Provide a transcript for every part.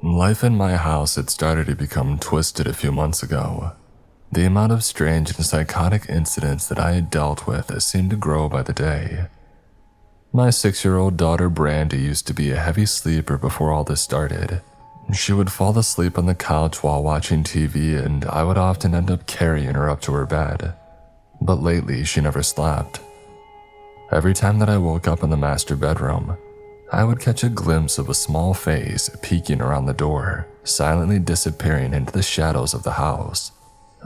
Life in my house had started to become twisted a few months ago. The amount of strange and psychotic incidents that I had dealt with seemed to grow by the day. My 6-year-old daughter Brandy used to be a heavy sleeper before all this started. She would fall asleep on the couch while watching TV, and I would often end up carrying her up to her bed. But lately, she never slept. Every time that I woke up in the master bedroom, I would catch a glimpse of a small face peeking around the door, silently disappearing into the shadows of the house.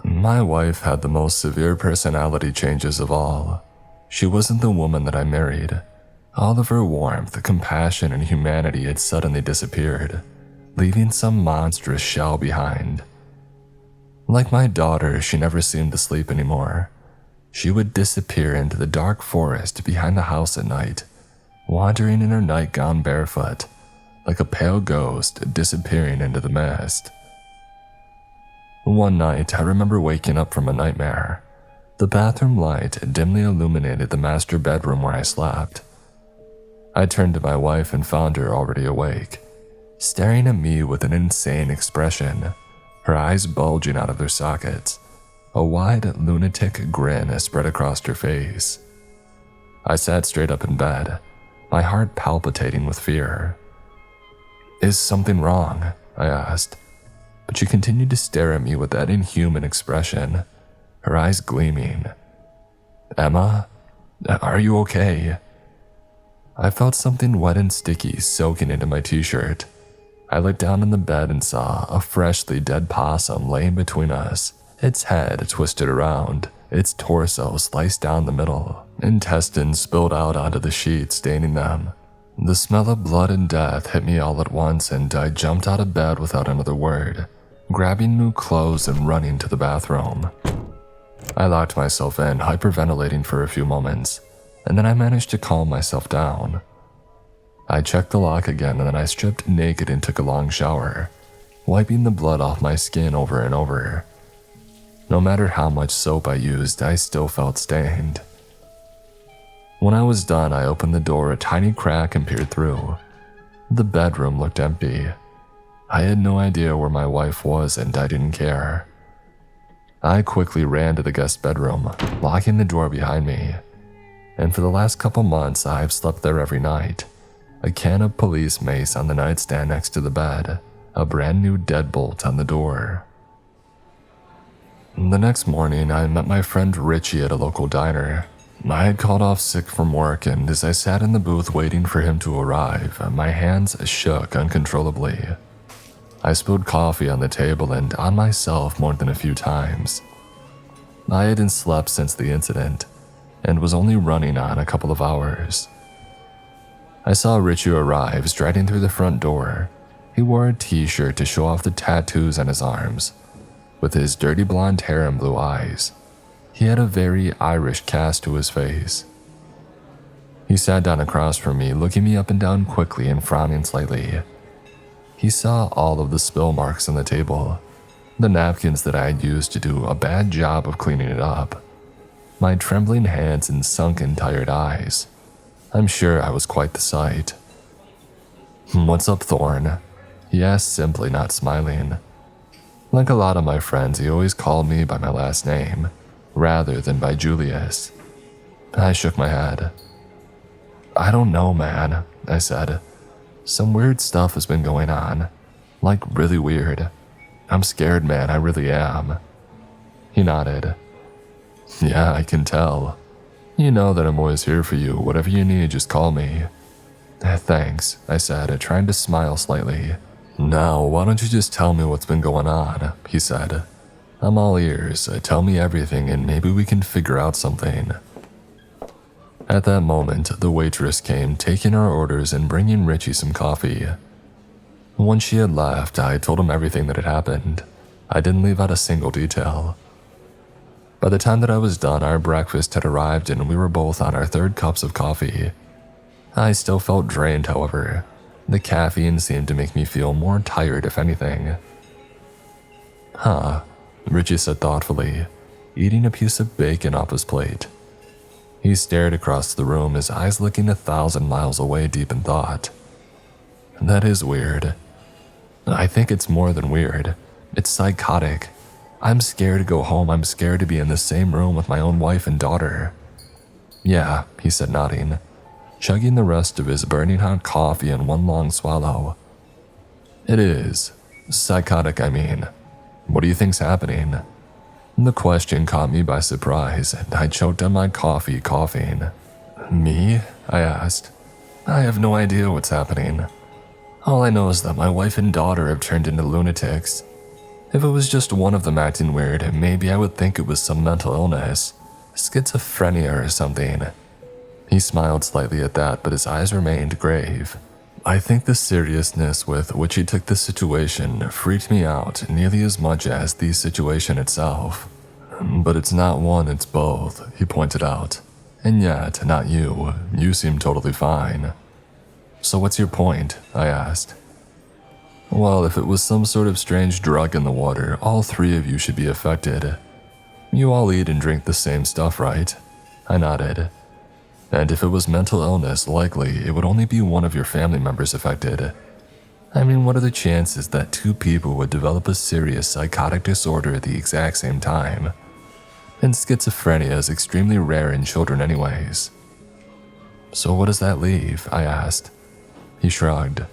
My wife had the most severe personality changes of all. She wasn't the woman that I married. All of her warmth, compassion, and humanity had suddenly disappeared, leaving some monstrous shell behind. Like my daughter, she never seemed to sleep anymore. She would disappear into the dark forest behind the house at night, wandering in her nightgown barefoot, like a pale ghost disappearing into the mist. One night, I remember waking up from a nightmare. The bathroom light dimly illuminated the master bedroom where I slept. I turned to my wife and found her already awake, staring at me with an insane expression, her eyes bulging out of their sockets, a wide, lunatic grin spread across her face. I sat straight up in bed, my heart palpitating with fear. "Is something wrong?" I asked, but she continued to stare at me with that inhuman expression, her eyes gleaming. "Emma, are you okay?" I felt something wet and sticky soaking into my t-shirt. I looked down in the bed and saw a freshly dead possum laying between us, its head twisted around, its torso sliced down the middle, intestines spilled out onto the sheets, staining them. The smell of blood and death hit me all at once, and I jumped out of bed without another word, grabbing new clothes and running to the bathroom. I locked myself in, hyperventilating for a few moments, and then I managed to calm myself down. I checked the lock again, and then I stripped naked and took a long shower, wiping the blood off my skin over and over. No matter how much soap I used, I still felt stained. When I was done, I opened the door a tiny crack and peered through. The bedroom looked empty. I had no idea where my wife was, and I didn't care. I quickly ran to the guest bedroom, locking the door behind me. And for the last couple months, I've slept there every night. A can of police mace on the nightstand next to the bed, a brand new deadbolt on the door. The next morning, I met my friend Richie at a local diner. I had called off sick from work, and as I sat in the booth waiting for him to arrive, my hands shook uncontrollably. I spilled coffee on the table and on myself more than a few times. I hadn't slept since the incident, and was only running on a couple of hours. I saw Richie arrive, striding through the front door. He wore a t-shirt to show off the tattoos on his arms. With his dirty blonde hair and blue eyes, he had a very Irish cast to his face. He sat down across from me, looking me up and down quickly and frowning slightly. He saw all of the spill marks on the table, the napkins that I had used to do a bad job of cleaning it up, my trembling hands and sunken, tired eyes. I'm sure I was quite the sight. "What's up, Thorne?" he asked, simply, not smiling. Like a lot of my friends, he always called me by my last name, rather than by Julius. I shook my head. "I don't know, man," I said. "Some weird stuff has been going on. Like, really weird. I'm scared, man, I really am." He nodded. "Yeah, I can tell. You know that I'm always here for you. Whatever you need, just call me." "Thanks," I said, trying to smile slightly. "Now, why don't you just tell me what's been going on?" he said. "I'm all ears. Tell me everything and maybe we can figure out something." At that moment, the waitress came, taking our orders and bringing Richie some coffee. Once she had left, I told him everything that had happened. I didn't leave out a single detail. By the time that I was done, our breakfast had arrived and we were both on our third cups of coffee. I still felt drained, however. The caffeine seemed to make me feel more tired, if anything. "Huh," Richie said thoughtfully, eating a piece of bacon off his plate. He stared across the room, his eyes looking 1,000 miles away, deep in thought. "That is weird. I think it's more than weird. It's psychotic. I'm scared to go home. I'm scared to be in the same room with my own wife and daughter. Yeah, he said, nodding, chugging the rest of his burning hot coffee in one long swallow. It is. Psychotic, I mean. What do you think's happening? The question caught me by surprise, and I choked on my coffee, coughing. Me? I asked. I have no idea what's happening. All I know is that my wife and daughter have turned into lunatics. If it was just one of them acting weird, maybe I would think it was some mental illness, schizophrenia or something. He smiled slightly at that, but his eyes remained grave. I think the seriousness with which he took the situation freaked me out nearly as much as the situation itself. But it's not one, it's both, he pointed out. And yet, not you. You seem totally fine. So what's your point? I asked. Well, if it was some sort of strange drug in the water, all three of you should be affected. You all eat and drink the same stuff, right? I nodded. And if it was mental illness, likely it would only be one of your family members affected. I mean, what are the chances that two people would develop a serious psychotic disorder at the exact same time? And schizophrenia is extremely rare in children anyways. So what does that leave? I asked. He shrugged.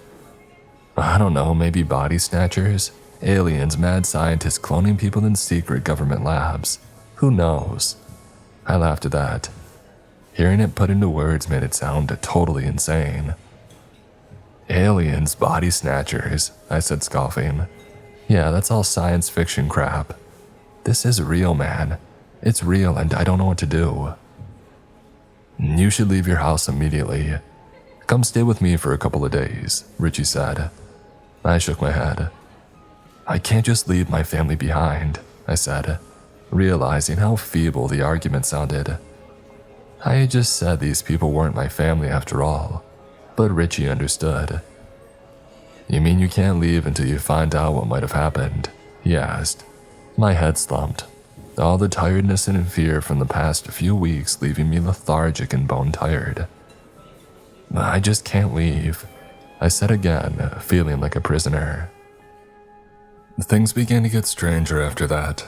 I don't know, maybe body snatchers? Aliens, mad scientists cloning people in secret government labs. Who knows? I laughed at that. Hearing it put into words made it sound totally insane. Aliens, body snatchers, I said, scoffing. Yeah, that's all science fiction crap. This is real, man. It's real and I don't know what to do. You should leave your house immediately. Come stay with me for a couple of days, Richie said. I shook my head. I can't just leave my family behind, I said, realizing how feeble the argument sounded. I had just said these people weren't my family after all, but Richie understood. You mean you can't leave until you find out what might have happened? He asked. My head slumped, all the tiredness and fear from the past few weeks leaving me lethargic and bone-tired. I just can't leave, I said again, feeling like a prisoner. Things began to get stranger after that.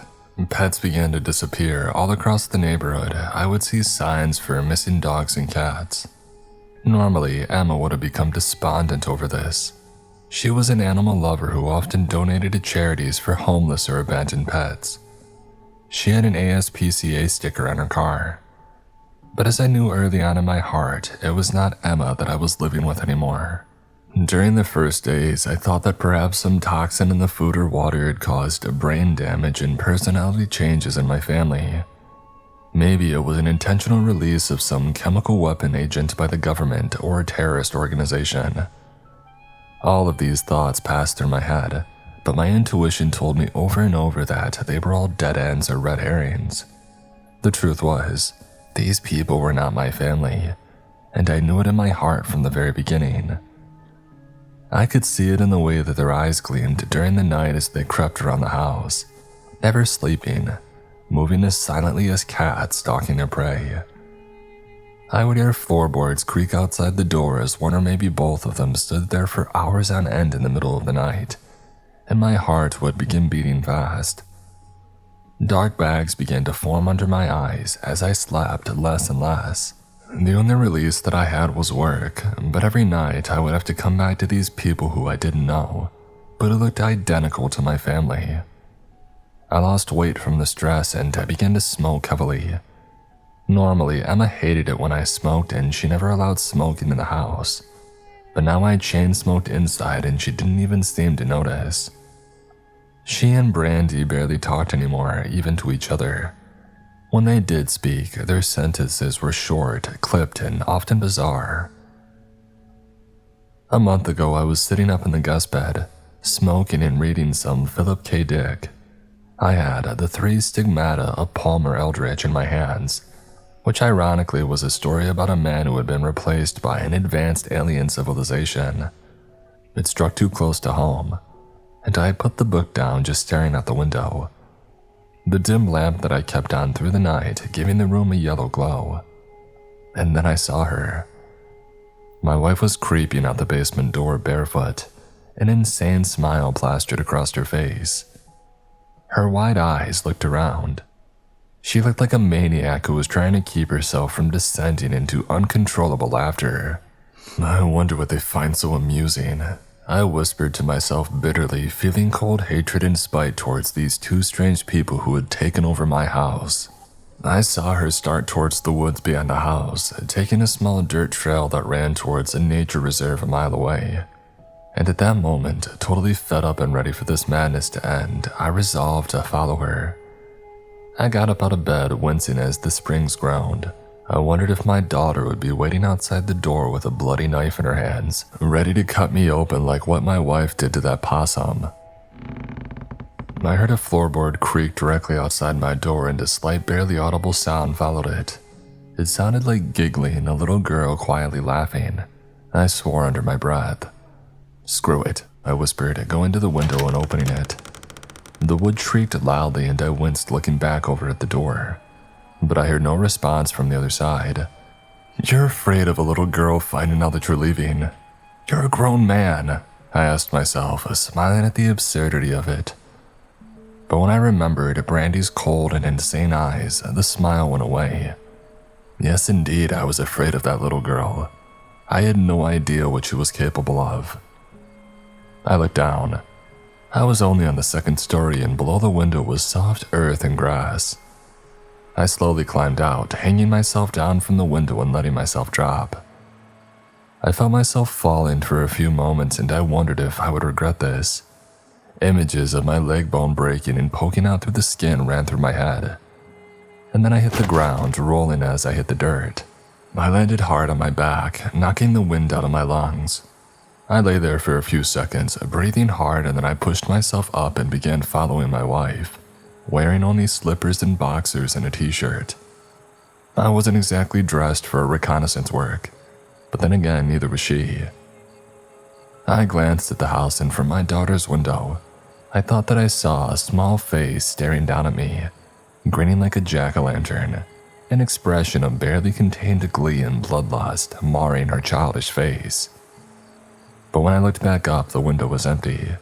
Pets began to disappear all across the neighborhood. I would see signs for missing dogs and cats. Normally, Emma would have become despondent over this. She was an animal lover who often donated to charities for homeless or abandoned pets. She had an ASPCA sticker on her car. But as I knew early on in my heart, it was not Emma that I was living with anymore. During the first days, I thought that perhaps some toxin in the food or water had caused brain damage and personality changes in my family. Maybe it was an intentional release of some chemical weapon agent by the government or a terrorist organization. All of these thoughts passed through my head, but my intuition told me over and over that they were all dead ends or red herrings. The truth was, these people were not my family, and I knew it in my heart from the very beginning. I could see it in the way that their eyes gleamed during the night as they crept around the house, never sleeping, moving as silently as cats stalking their prey. I would hear floorboards creak outside the door as one or maybe both of them stood there for hours on end in the middle of the night, and my heart would begin beating fast. Dark bags began to form under my eyes as I slept less and less. The only release that I had was work, but every night I would have to come back to these people who I didn't know, but who looked identical to my family. I lost weight from the stress and I began to smoke heavily. Normally, Emma hated it when I smoked and she never allowed smoking in the house, but now I chain smoked inside and she didn't even seem to notice. She and Brandy barely talked anymore, even to each other. When they did speak, their sentences were short, clipped, and often bizarre. A month ago, I was sitting up in the guest bed, smoking and reading some Philip K. Dick. I had the 3 Stigmata of Palmer Eldritch in my hands, which ironically was a story about a man who had been replaced by an advanced alien civilization. It struck too close to home, and I put the book down just staring out the window, the dim lamp that I kept on through the night giving the room a yellow glow. And then I saw her. My wife was creeping out the basement door barefoot, An insane smile plastered across her face. Her wide eyes looked around. She looked like a maniac who was trying to keep herself from descending into uncontrollable laughter. I wonder what they find so amusing. I whispered to myself bitterly, feeling cold hatred and spite towards these two strange people who had taken over my house. I saw her start towards the woods beyond the house, taking a small dirt trail that ran towards a nature reserve a mile away. And at that moment, totally fed up and ready for this madness to end, I resolved to follow her. I got up out of bed, wincing as the springs groaned. I wondered if my daughter would be waiting outside the door with a bloody knife in her hands, ready to cut me open like what my wife did to that possum. I heard a floorboard creak directly outside my door and a slight, barely audible sound followed it. It sounded like giggling, a little girl quietly laughing. I swore under my breath. "Screw it," I whispered, going to the window and opening it. The wood shrieked loudly and I winced looking back over at the door. But I heard no response from the other side. "You're afraid of a little girl finding out that you're leaving. You're a grown man," I asked myself, smiling at the absurdity of it. But when I remembered Brandy's cold and insane eyes, the smile went away. Yes, indeed, I was afraid of that little girl. I had no idea what she was capable of. I looked down. I was only on the second story and below the window was soft earth and grass. I slowly climbed out, hanging myself down from the window and letting myself drop. I felt myself falling for a few moments and I wondered if I would regret this. Images of my leg bone breaking and poking out through the skin ran through my head. And then I hit the ground, rolling as I hit the dirt. I landed hard on my back, knocking the wind out of my lungs. I lay there for a few seconds, breathing hard, and then I pushed myself up and began following my wife, wearing only slippers and boxers and a t-shirt. I wasn't exactly dressed for reconnaissance work, but then again, neither was she. I glanced at the house and from my daughter's window, I thought that I saw a small face staring down at me, grinning like a jack-o'-lantern, an expression of barely contained glee and bloodlust marring her childish face. But when I looked back up, the window was empty.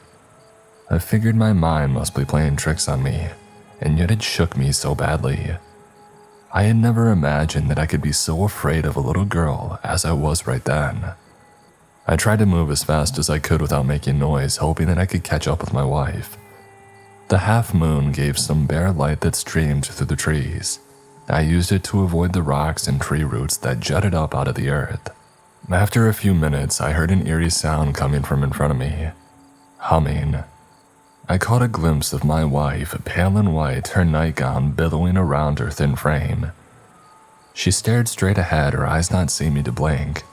I figured my mind must be playing tricks on me, and yet it shook me so badly. I had never imagined that I could be so afraid of a little girl as I was right then. I tried to move as fast as I could without making noise, hoping that I could catch up with my wife. The half moon gave some bare light that streamed through the trees. I used it to avoid the rocks and tree roots that jutted up out of the earth. After a few minutes, I heard an eerie sound coming from in front of me. Humming. I caught a glimpse of my wife, pale and white, her nightgown billowing around her thin frame. She stared straight ahead, her eyes not seeming to blink.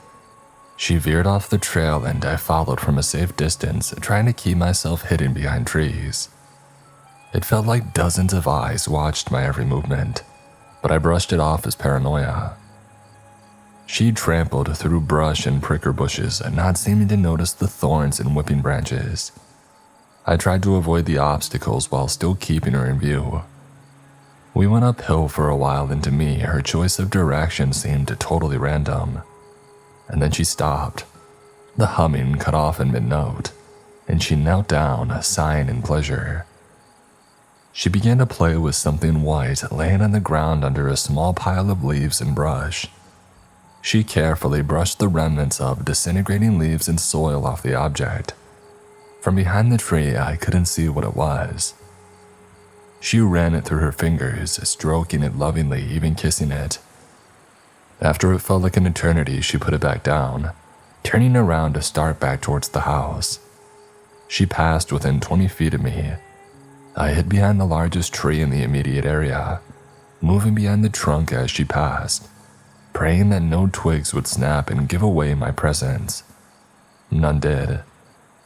She veered off the trail and I followed from a safe distance, trying to keep myself hidden behind trees. It felt like dozens of eyes watched my every movement, but I brushed it off as paranoia. She trampled through brush and pricker bushes, not seeming to notice the thorns and whipping branches. I tried to avoid the obstacles while still keeping her in view. We went uphill for a while, and to me, her choice of direction seemed totally random. And then she stopped. The humming cut off in mid-note, and she knelt down, sighing in pleasure. She began to play with something white laying on the ground under a small pile of leaves and brush. She carefully brushed the remnants of disintegrating leaves and soil off the object. From behind the tree, I couldn't see what it was. She ran it through her fingers, stroking it lovingly, even kissing it. After it felt like an eternity, she put it back down, turning around to start back towards the house. She passed within 20 feet of me. I hid behind the largest tree in the immediate area, moving behind the trunk as she passed, praying that no twigs would snap and give away my presence. None did,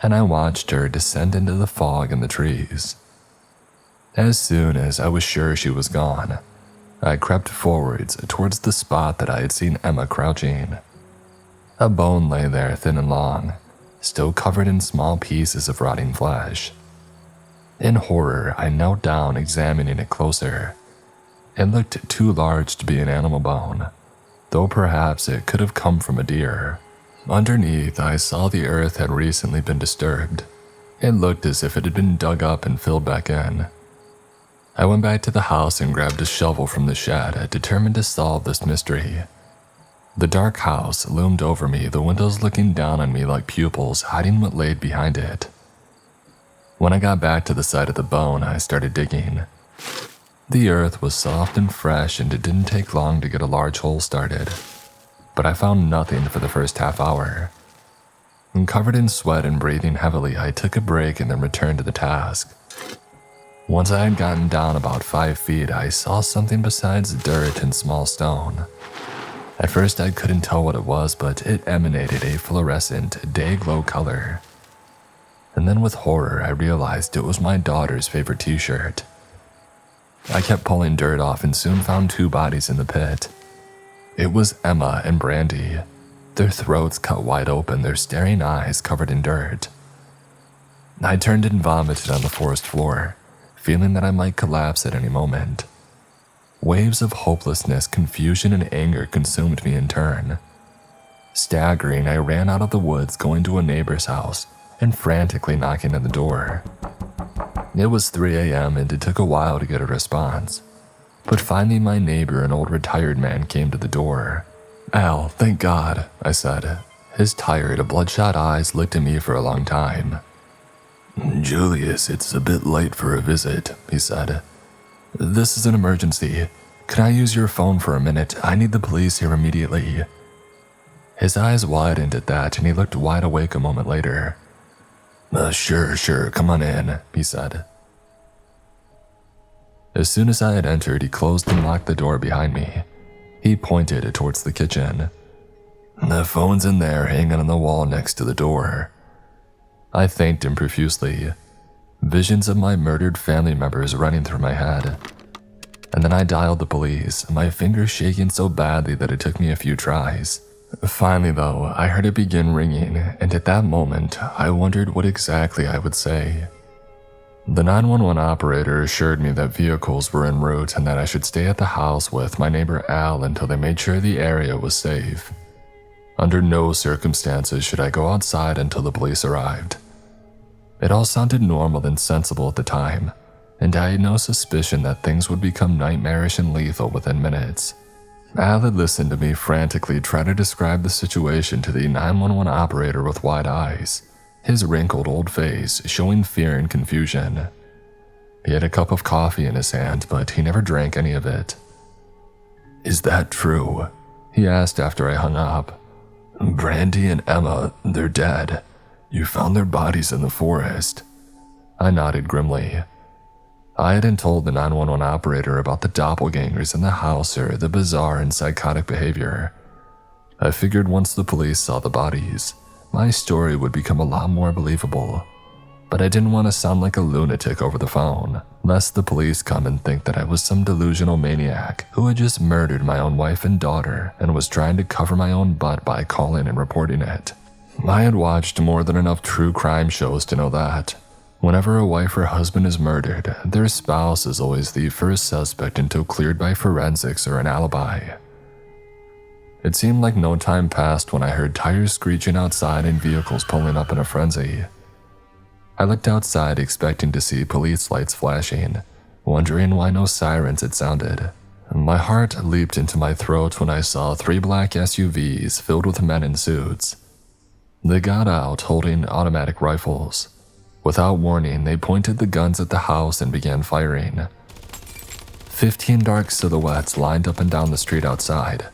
and I watched her descend into the fog in the trees. As soon as I was sure she was gone, I crept forwards towards the spot that I had seen Emma crouching. A bone lay there thin and long, still covered in small pieces of rotting flesh. In horror, I knelt down, examining it closer. It looked too large to be an animal bone, though perhaps it could have come from a deer. Underneath, I saw the earth had recently been disturbed, It looked as if it had been dug up and filled back in. I went back to the house and grabbed a shovel from the shed, determined to solve this mystery. The dark house loomed over me, the windows looking down on me like pupils, hiding what laid behind it. When I got back to the side of the bone, I started digging. The earth was soft and fresh, and it didn't take long to get a large hole started. But I found nothing for the first half hour. And covered in sweat and breathing heavily, I took a break and then returned to the task. Once I had gotten down about 5 feet, I saw something besides dirt and small stone. At first I couldn't tell what it was, but it emanated a fluorescent, day-glow color. And then with horror I realized it was my daughter's favorite t-shirt. I kept pulling dirt off and soon found 2 bodies in the pit. It was Emma and Brandy, their throats cut wide open, their staring eyes covered in dirt. I turned and vomited on the forest floor, feeling that I might collapse at any moment. Waves of hopelessness, confusion, and anger consumed me in turn. Staggering, I ran out of the woods, going to a neighbor's house and frantically knocking on the door. It was 3 a.m. and it took a while to get a response. But finally my neighbor, an old retired man, came to the door. "Al, thank God," I said. His tired, bloodshot eyes looked at me for a long time. "Julius, it's a bit late for a visit," he said. "This is an emergency. Can I use your phone for a minute? I need the police here immediately." His eyes widened at that and he looked wide awake a moment later. Sure, come on in," he said. As soon as I had entered, he closed and locked the door behind me. He pointed towards the kitchen. "The phone's in there, hanging on the wall next to the door." I thanked him profusely, visions of my murdered family members running through my head. And then I dialed the police, my fingers shaking so badly that it took me a few tries. Finally, though, I heard it begin ringing, and at that moment, I wondered what exactly I would say. The 911 operator assured me that vehicles were en route and that I should stay at the house with my neighbor Al until they made sure the area was safe. Under no circumstances should I go outside until the police arrived. It all sounded normal and sensible at the time, and I had no suspicion that things would become nightmarish and lethal within minutes. Al had listened to me frantically try to describe the situation to the 911 operator with wide eyes, his wrinkled old face showing fear and confusion. He had a cup of coffee in his hand, but he never drank any of it. "Is that true?" he asked after I hung up. "Brandy and Emma, they're dead. You found their bodies in the forest." I nodded grimly. I hadn't told the 911 operator about the doppelgangers in the house or the bizarre and psychotic behavior. I figured once the police saw the bodies, my story would become a lot more believable. But I didn't want to sound like a lunatic over the phone, lest the police come and think that I was some delusional maniac who had just murdered my own wife and daughter and was trying to cover my own butt by calling and reporting it. I had watched more than enough true crime shows to know that whenever a wife or husband is murdered, their spouse is always the first suspect until cleared by forensics or an alibi. It seemed like no time passed when I heard tires screeching outside and vehicles pulling up in a frenzy. I looked outside expecting to see police lights flashing, wondering why no sirens had sounded. My heart leaped into my throat when I saw 3 black SUVs filled with men in suits. They got out holding automatic rifles. Without warning, they pointed the guns at the house and began firing. 15 dark silhouettes lined up and down the street outside,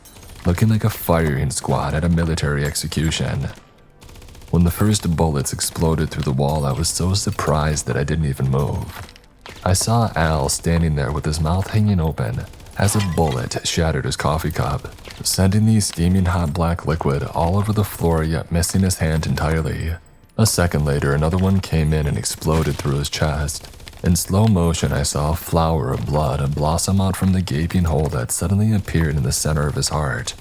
looking like a firing squad at a military execution. When the first bullets exploded through the wall, I was so surprised that I didn't even move. I saw Al standing there with his mouth hanging open as a bullet shattered his coffee cup, sending the steaming hot black liquid all over the floor yet missing his hand entirely. A second later, another one came in and exploded through his chest. In slow motion, I saw a flower of blood blossom out from the gaping hole that suddenly appeared in the center of his heart.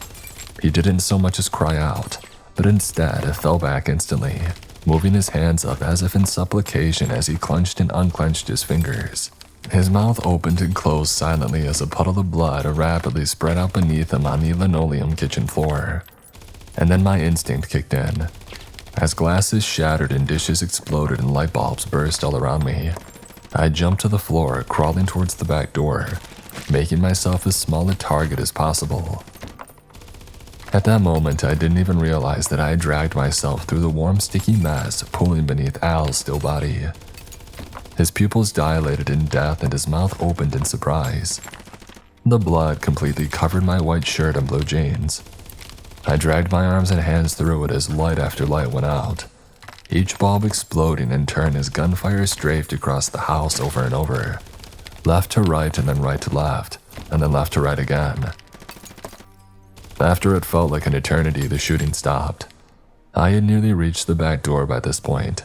He didn't so much as cry out, but instead fell back instantly, moving his hands up as if in supplication as he clenched and unclenched his fingers. His mouth opened and closed silently as a puddle of blood rapidly spread out beneath him on the linoleum kitchen floor. And then my instinct kicked in. As glasses shattered and dishes exploded and light bulbs burst all around me, I jumped to the floor, crawling towards the back door, making myself as small a target as possible. At that moment, I didn't even realize that I had dragged myself through the warm, sticky mess pooling beneath Al's still body. His pupils dilated in death and his mouth opened in surprise. The blood completely covered my white shirt and blue jeans. I dragged my arms and hands through it as light after light went out, each bulb exploding in turn as gunfire strafed across the house over and over, left to right and then right to left, and then left to right again. After it felt like an eternity, the shooting stopped. I had nearly reached the back door by this point.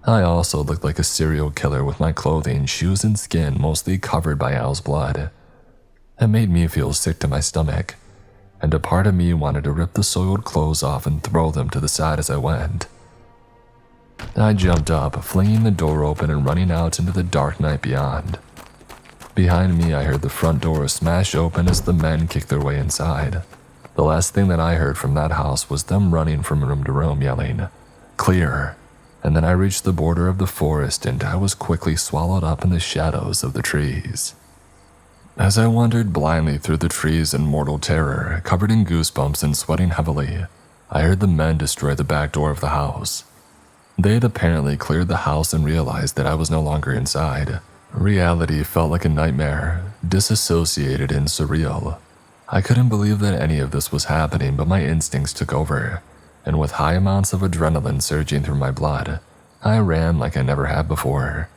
I also looked like a serial killer with my clothing, shoes, and skin mostly covered by Al's blood. It made me feel sick to my stomach, and a part of me wanted to rip the soiled clothes off and throw them to the side as I went. I jumped up, flinging the door open and running out into the dark night beyond. Behind me, I heard the front door smash open as the men kicked their way inside. The last thing that I heard from that house was them running from room to room yelling, "Clear!" And then I reached the border of the forest and I was quickly swallowed up in the shadows of the trees. As I wandered blindly through the trees in mortal terror, covered in goosebumps and sweating heavily, I heard the men destroy the back door of the house. They had apparently cleared the house and realized that I was no longer inside. Reality felt like a nightmare, disassociated and surreal. I couldn't believe that any of this was happening, but my instincts took over, and with high amounts of adrenaline surging through my blood, I ran like I never had before.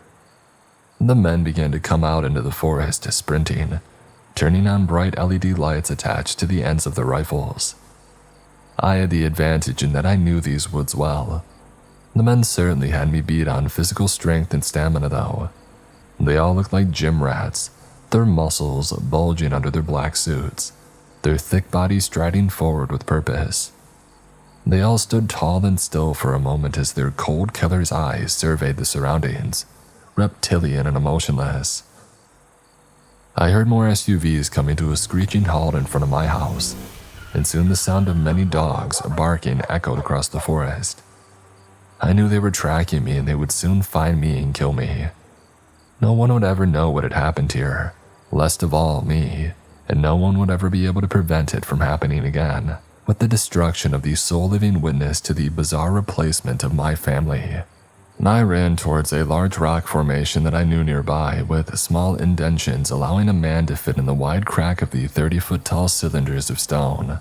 The men began to come out into the forest, sprinting, turning on bright LED lights attached to the ends of their rifles. I had the advantage in that I knew these woods well. The men certainly had me beat on physical strength and stamina though. They all looked like gym rats, their muscles bulging under their black suits, their thick bodies striding forward with purpose. They all stood tall and still for a moment as their cold killer's eyes surveyed the surroundings, reptilian and emotionless. I heard more SUVs coming to a screeching halt in front of my house, and soon the sound of many dogs barking echoed across the forest. I knew they were tracking me and they would soon find me and kill me. No one would ever know what had happened here, least of all me, and no one would ever be able to prevent it from happening again, with the destruction of the sole living witness to the bizarre replacement of my family. I ran towards a large rock formation that I knew nearby, with small indentions allowing a man to fit in the wide crack of the 30-foot-tall cylinders of stone.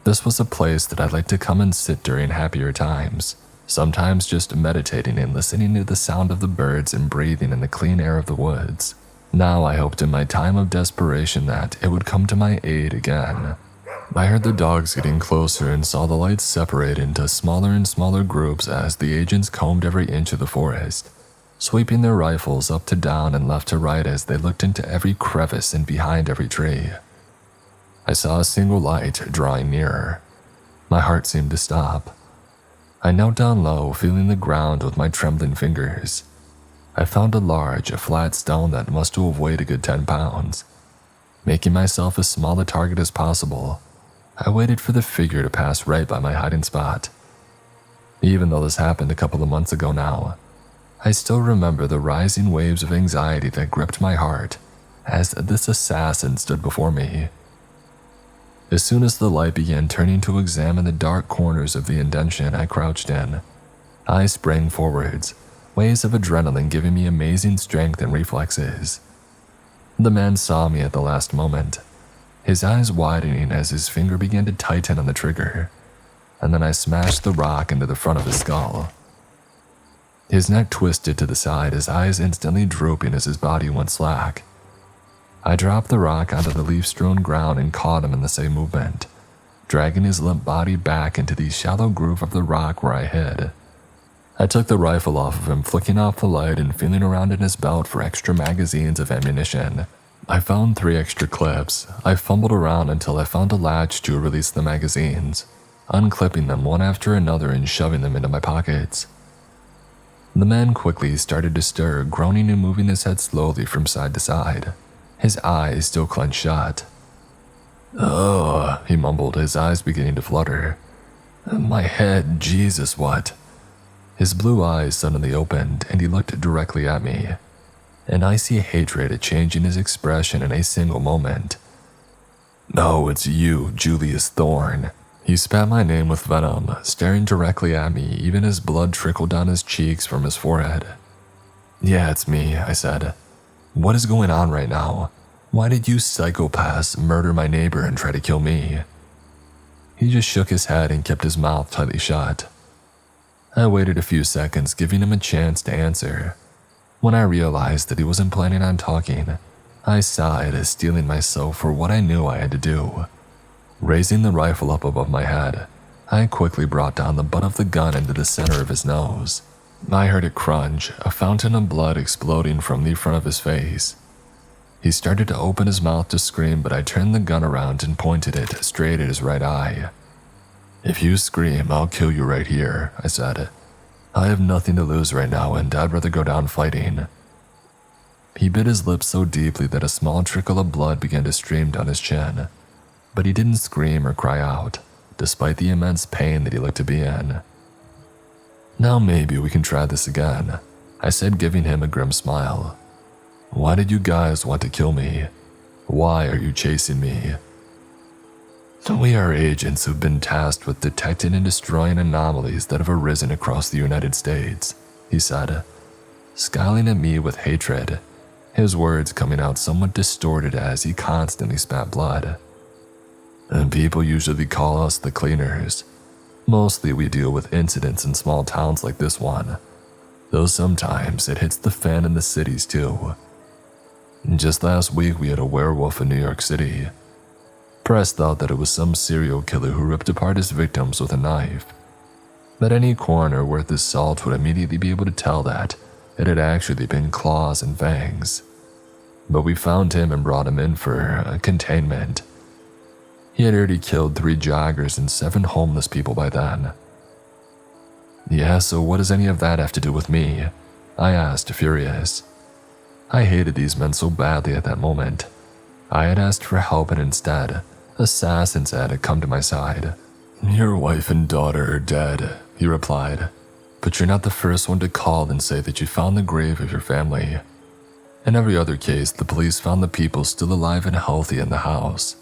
This was a place that I'd like to come and sit during happier times, sometimes just meditating and listening to the sound of the birds and breathing in the clean air of the woods. Now I hoped in my time of desperation that it would come to my aid again. I heard the dogs getting closer and saw the lights separate into smaller and smaller groups as the agents combed every inch of the forest, sweeping their rifles up to down and left to right as they looked into every crevice and behind every tree. I saw a single light drawing nearer. My heart seemed to stop. I knelt down low, feeling the ground with my trembling fingers. I found a large, flat stone that must have weighed a good 10 pounds. Making myself as small a target as possible, I waited for the figure to pass right by my hiding spot. Even though this happened a couple of months ago now, I still remember the rising waves of anxiety that gripped my heart as this assassin stood before me. As soon as the light began turning to examine the dark corners of the indention I crouched in, I sprang forwards, waves of adrenaline giving me amazing strength and reflexes. The man saw me at the last moment, his eyes widening as his finger began to tighten on the trigger, and then I smashed the rock into the front of his skull. His neck twisted to the side, his eyes instantly drooping as his body went slack. I dropped the rock onto the leaf-strewn ground and caught him in the same movement, dragging his limp body back into the shallow groove of the rock where I hid. I took the rifle off of him, flicking off the light and feeling around in his belt for extra magazines of ammunition. I found 3 extra clips. I fumbled around until I found a latch to release the magazines, unclipping them one after another and shoving them into my pockets. The man quickly started to stir, groaning and moving his head slowly from side to side, his eyes still clenched shut. "Oh," he mumbled, his eyes beginning to flutter. "My head, Jesus, what?" His blue eyes suddenly opened and he looked directly at me. An icy hatred changing his expression in a single moment. "No, it's you, Julius Thorne." He spat my name with venom, staring directly at me even as blood trickled down his cheeks from his forehead. "Yeah, it's me," I said. "What is going on right now? Why did you psychopaths murder my neighbor and try to kill me?" He just shook his head and kept his mouth tightly shut. I waited a few seconds, giving him a chance to answer. When I realized that he wasn't planning on talking, I sighed, steeling myself for what I knew I had to do. Raising the rifle up above my head, I quickly brought down the butt of the gun into the center of his nose. I heard it crunch, a fountain of blood exploding from the front of his face. He started to open his mouth to scream, but I turned the gun around and pointed it straight at his right eye. "If you scream, I'll kill you right here," I said. "I have nothing to lose right now and I'd rather go down fighting." He bit his lips so deeply that a small trickle of blood began to stream down his chin, but he didn't scream or cry out, despite the immense pain that he looked to be in. "Now maybe we can try this again," I said, giving him a grim smile. "Why did you guys want to kill me? Why are you chasing me?" "We are agents who've been tasked with detecting and destroying anomalies that have arisen across the United States," he said, scowling at me with hatred, his words coming out somewhat distorted as he constantly spat blood. "And people usually call us the cleaners. Mostly we deal with incidents in small towns like this one, though sometimes it hits the fan in the cities too. Just last week we had a werewolf in New York City. Press thought that it was some serial killer who ripped apart his victims with a knife. But any coroner worth his salt would immediately be able to tell that it had actually been claws and fangs. But we found him and brought him in for containment. He had already killed 3 joggers and 7 homeless people by then." "Yeah, so what does any of that have to do with me?" I asked, furious. I hated these men so badly at that moment. I had asked for help and instead, assassins had come to my side. "Your wife and daughter are dead," he replied, "but you're not the first one to call and say that you found the grave of your family. In every other case, the police found the people still alive and healthy in the house,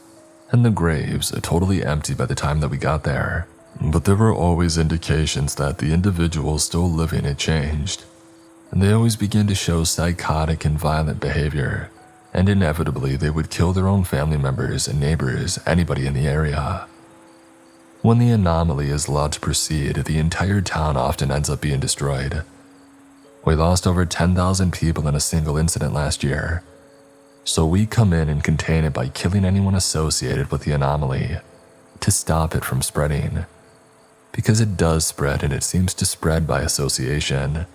and the graves totally empty by the time that we got there. But there were always indications that the individuals still living had changed, and they always began to show psychotic and violent behavior, and inevitably they would kill their own family members and neighbors, anybody in the area. When the anomaly is allowed to proceed, the entire town often ends up being destroyed. We lost over 10,000 people in a single incident last year, so we come in and contain it by killing anyone associated with the anomaly, to stop it from spreading. Because it does spread, and it seems to spread by association.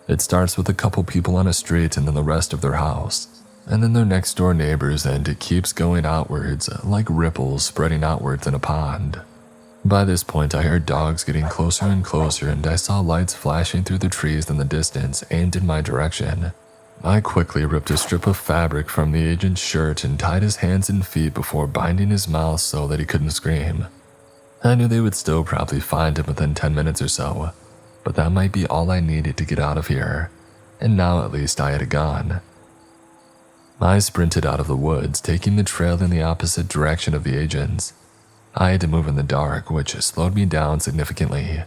It starts with a couple people on a street and then the rest of their house, and then their next door neighbors, and it keeps going outwards like ripples spreading outwards in a pond. By this point, I heard dogs getting closer and closer, and I saw lights flashing through the trees in the distance aimed in my direction. I quickly ripped a strip of fabric from the agent's shirt and tied his hands and feet before binding his mouth so that he couldn't scream. I knew they would still probably find him within 10 minutes or so, but that might be all I needed to get out of here, and now at least I had a gun. I sprinted out of the woods, taking the trail in the opposite direction of the agents. I had to move in the dark, which slowed me down significantly,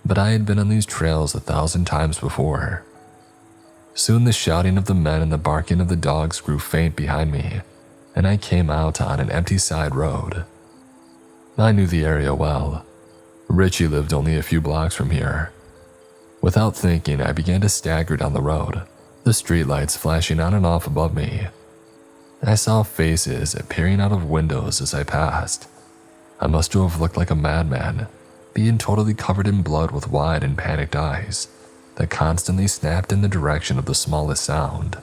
but I had been on these trails 1,000 times before. Soon the shouting of the men and the barking of the dogs grew faint behind me, and I came out on an empty side road. I knew the area well. Richie lived only a few blocks from here. Without thinking, I began to stagger down the road, the streetlights flashing on and off above me. I saw faces peering out of windows as I passed. I must have looked like a madman, being totally covered in blood with wide and panicked eyes that constantly snapped in the direction of the smallest sound.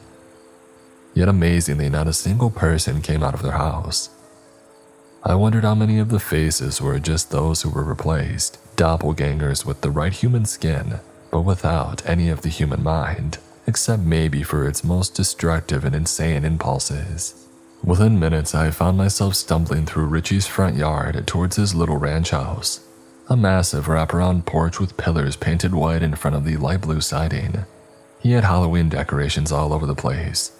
Yet amazingly, not a single person came out of their house. I wondered how many of the faces were just those who were replaced, doppelgangers with the right human skin, but without any of the human mind, except maybe for its most destructive and insane impulses. Within minutes, I found myself stumbling through Richie's front yard towards his little ranch house. a massive wraparound porch with pillars painted white in front of the light blue siding. He had Halloween decorations all over the place.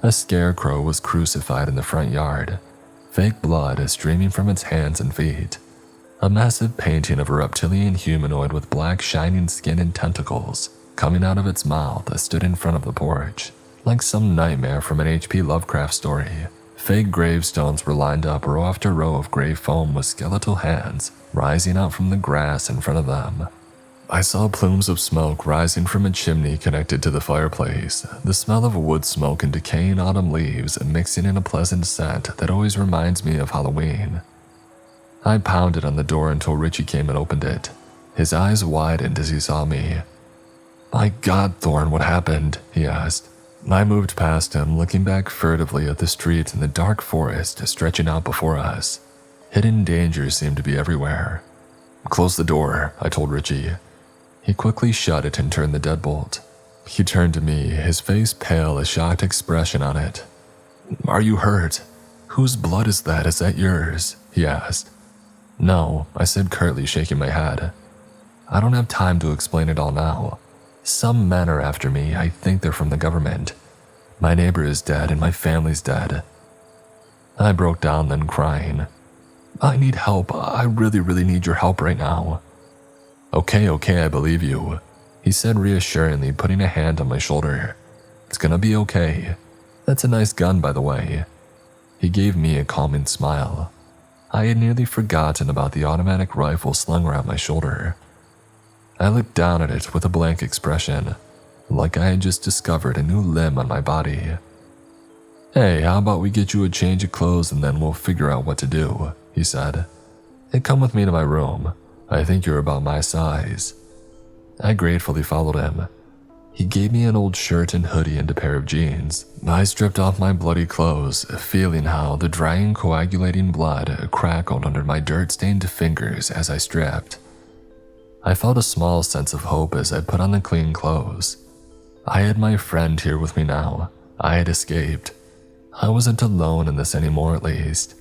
A scarecrow was crucified in the front yard, fake blood streaming from its hands and feet. A massive painting of a reptilian humanoid with black shining skin and tentacles coming out of its mouth stood in front of the porch, like some nightmare from an H.P. Lovecraft story. Fake gravestones were lined up row after row of gray foam with skeletal hands rising out from the grass in front of them. I saw plumes of smoke rising from a chimney connected to the fireplace, the smell of wood smoke and decaying autumn leaves mixing in a pleasant scent that always reminds me of Halloween. I pounded on the door until Richie came and opened it. His eyes widened as he saw me. "My God, Thorne, what happened?" he asked. I moved past him, looking back furtively at the street and the dark forest stretching out before us. Hidden dangers seemed to be everywhere. "Close the door," I told Richie. He quickly shut it and turned the deadbolt. He turned to me, his face pale, a shocked expression on it. "Are you hurt? Whose blood is that? Is that yours?" he asked. "No," I said curtly, shaking my head. "I don't have time to explain it all now. Some men are after me. I think they're from the government. My neighbor is dead and my family's dead." I broke down then, crying. "I need help. I really need your help right now." Okay, I believe you," he said reassuringly, putting a hand on my shoulder. "It's gonna be okay. That's a nice gun, by the way." He gave me a calming smile. I had nearly forgotten about the automatic rifle slung around my shoulder. I looked down at it with a blank expression, like I had just discovered a new limb on my body. "Hey, how about we get you a change of clothes and then we'll figure out what to do," he said. "Hey, come with me to my room. I think you're about my size." I gratefully followed him. He gave me an old shirt and hoodie and a pair of jeans. I stripped off my bloody clothes, feeling how the drying, coagulating blood crackled under my dirt-stained fingers as I stripped. I felt a small sense of hope as I put on the clean clothes. I had my friend here with me now. I had escaped. I wasn't alone in this anymore, at least.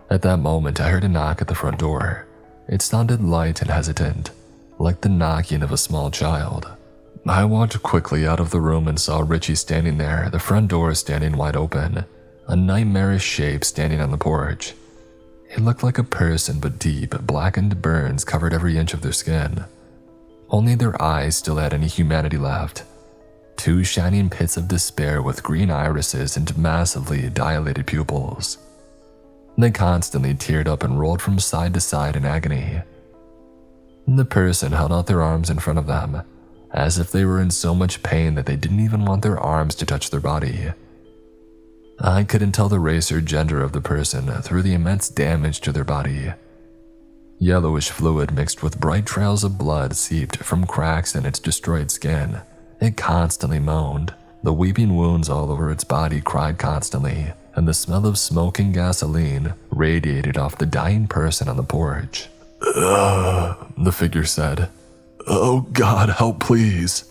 At that moment, I heard a knock at the front door. It sounded light and hesitant, like the knocking of a small child. I walked quickly out of the room and saw Richie standing there, the front door standing wide open, a nightmarish shape standing on the porch. It looked like a person, but deep, blackened burns covered every inch of their skin. Only their eyes still had any humanity left. Two shining pits of despair with green irises and massively dilated pupils. They constantly teared up and rolled from side to side in agony. The person held out their arms in front of them, as if they were in so much pain that they didn't even want their arms to touch their body. I couldn't tell the race or gender of the person through the immense damage to their body. Yellowish fluid mixed with bright trails of blood seeped from cracks in its destroyed skin. It constantly moaned. The weeping wounds all over its body cried constantly, and the smell of smoke and gasoline radiated off the dying person on the porch. The figure said. "Oh God, help please."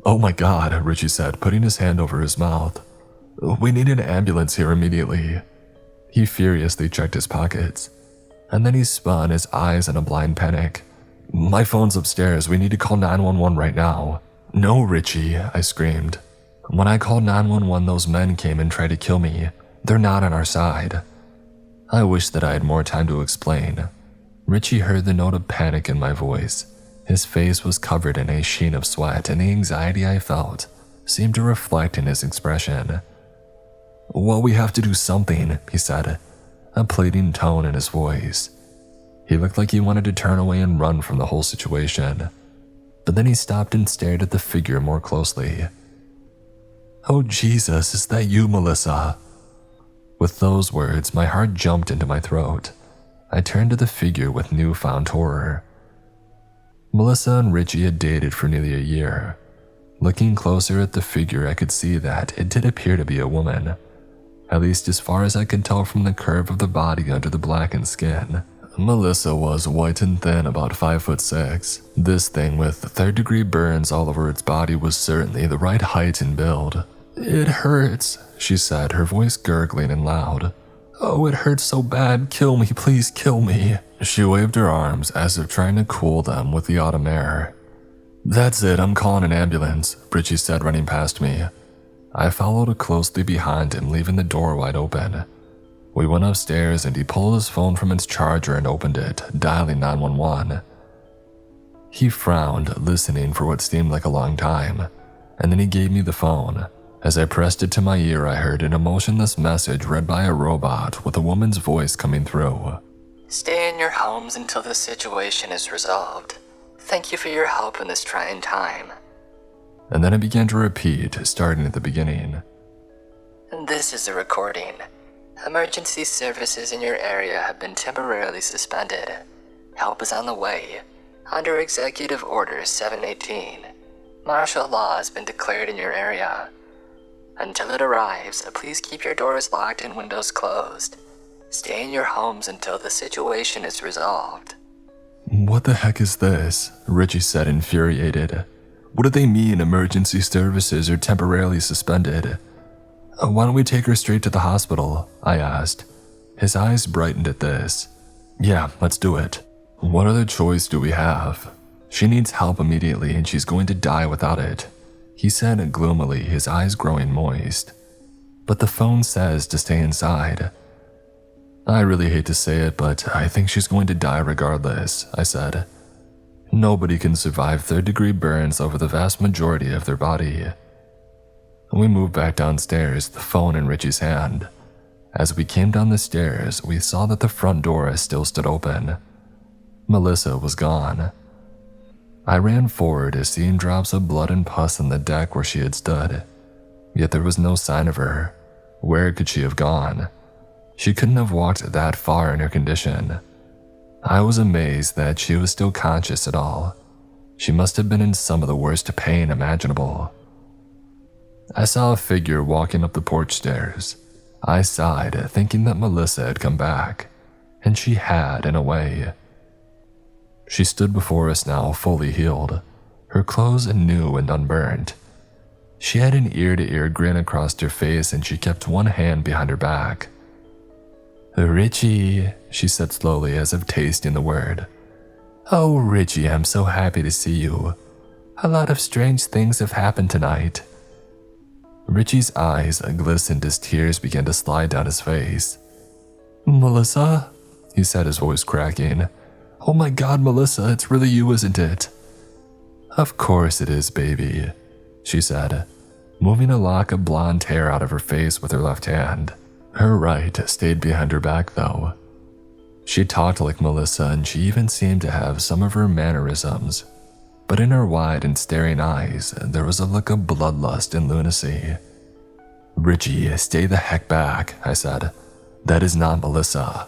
"Oh my God," Richie said, putting his hand over his mouth. "We need an ambulance here immediately." He furiously checked his pockets, and then he spun, his eyes in a blind panic. "My phone's upstairs, we need to call 911 right now." "No, Richie," I screamed. "When I called 911, those men came and tried to kill me. They're not on our side." I wish that I had more time to explain. Richie heard the note of panic in my voice. His face was covered in a sheen of sweat, and the anxiety I felt seemed to reflect in his expression. "Well, we have to do something," he said, a pleading tone in his voice. He looked like he wanted to turn away and run from the whole situation, but then he stopped and stared at the figure more closely. "Oh Jesus, is that you, Melissa?" With those words, my heart jumped into my throat. I turned to the figure with newfound horror. Melissa and Richie had dated for nearly a year. Looking closer at the figure, I could see that it did appear to be a woman, at least as far as I could tell from the curve of the body under the blackened skin. Melissa was white and thin, about 5'6". This thing with third-degree burns all over its body was certainly the right height and build. "It hurts," she said, her voice gurgling and loud. "Oh, it hurts so bad. Kill me, please kill me." She waved her arms as if trying to cool them with the autumn air. "That's it, I'm calling an ambulance," Richie said, running past me. I followed closely behind him, leaving the door wide open. We went upstairs and he pulled his phone from its charger and opened it, dialing 911. He frowned, listening for what seemed like a long time, and then he gave me the phone. As I pressed it to my ear, I heard an emotionless message read by a robot with a woman's voice coming through. "Stay in your homes until the situation is resolved. Thank you for your help in this trying time." And then it began to repeat, starting at the beginning. "This is a recording. Emergency services in your area have been temporarily suspended. Help is on the way. Under Executive Order 718, martial law has been declared in your area. Until it arrives, please keep your doors locked and windows closed. Stay in your homes until the situation is resolved." "What the heck is this?" Richie said, infuriated. "What do they mean emergency services are temporarily suspended? Why don't we take her straight to the hospital?" I asked. His eyes brightened at this. "Yeah, let's do it. What other choice do we have? She needs help immediately and she's going to die without it," he said gloomily, his eyes growing moist. "But the phone says to stay inside." "I really hate to say it, but I think she's going to die regardless," I said. "Nobody can survive third-degree burns over the vast majority of their body." We moved back downstairs, the phone in Richie's hand. As we came down the stairs, we saw that the front door still stood open. Melissa was gone. I ran forward, seeing drops of blood and pus on the deck where she had stood. Yet there was no sign of her. Where could she have gone? She couldn't have walked that far in her condition. I was amazed that she was still conscious at all. She must have been in some of the worst pain imaginable. I saw a figure walking up the porch stairs. I sighed, thinking that Melissa had come back. And she had, in a way. She stood before us now, fully healed, her clothes new and unburnt. She had an ear-to-ear grin across her face and she kept one hand behind her back. "Richie," she said slowly as if tasting the word. "Oh, Richie, I'm so happy to see you. A lot of strange things have happened tonight." Richie's eyes glistened as tears began to slide down his face. "Melissa?" he said, his voice cracking. "Oh my God, Melissa, it's really you, isn't it?" "Of course it is, baby," she said, moving a lock of blonde hair out of her face with her left hand. Her right stayed behind her back, though. She talked like Melissa, and she even seemed to have some of her mannerisms. But in her wide and staring eyes, there was a look of bloodlust and lunacy. "Richie, stay the heck back," I said. "That is not Melissa."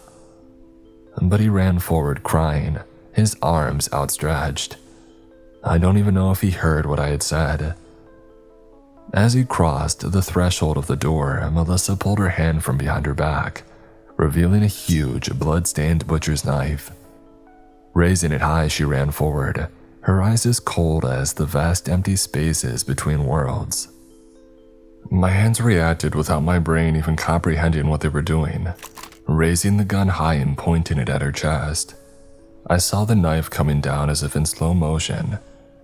But he ran forward crying, his arms outstretched. I don't even know if he heard what I had said. As he crossed the threshold of the door, Melissa pulled her hand from behind her back, revealing a huge, blood-stained butcher's knife. Raising it high, she ran forward, her eyes as cold as the vast empty spaces between worlds. My hands reacted without my brain even comprehending what they were doing, raising the gun high and pointing it at her chest. I saw the knife coming down as if in slow motion,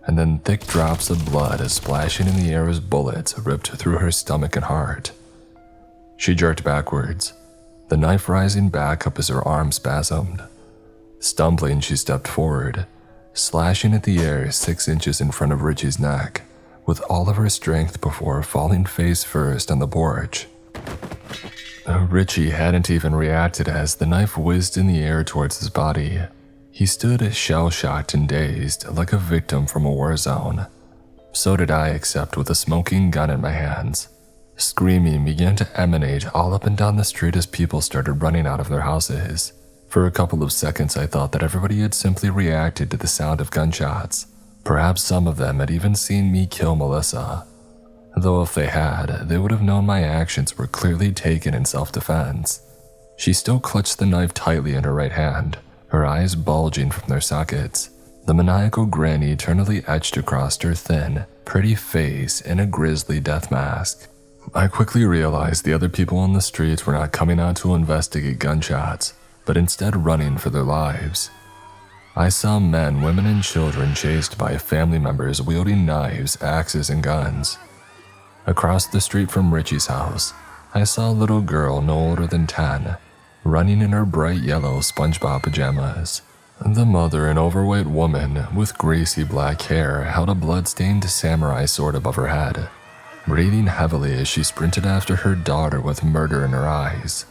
and then thick drops of blood splashing in the air as bullets ripped through her stomach and heart. She jerked backwards, the knife rising back up as her arm spasmed. Stumbling, she stepped forward, slashing at the air 6 inches in front of Richie's neck, with all of her strength before falling face first on the porch. Richie hadn't even reacted as the knife whizzed in the air towards his body. He stood shell-shocked and dazed, like a victim from a war zone. So did I, except with a smoking gun in my hands. Screaming began to emanate all up and down the street as people started running out of their houses. For a couple of seconds, I thought that everybody had simply reacted to the sound of gunshots. Perhaps some of them had even seen me kill Melissa. Though if they had, they would have known my actions were clearly taken in self-defense. She still clutched the knife tightly in her right hand, her eyes bulging from their sockets, the maniacal grin eternally etched across her thin, pretty face in a grisly death mask. I quickly realized the other people on the streets were not coming out to investigate gunshots. but instead running for their lives. I saw men, women, and children chased by family members wielding knives, axes, and guns. Across the street from Richie's house, I saw a little girl no older than 10, running in her bright yellow SpongeBob pajamas. The mother, an overweight woman with greasy black hair, held a blood-stained samurai sword above her head, breathing heavily as she sprinted after her daughter with murder in her eyes.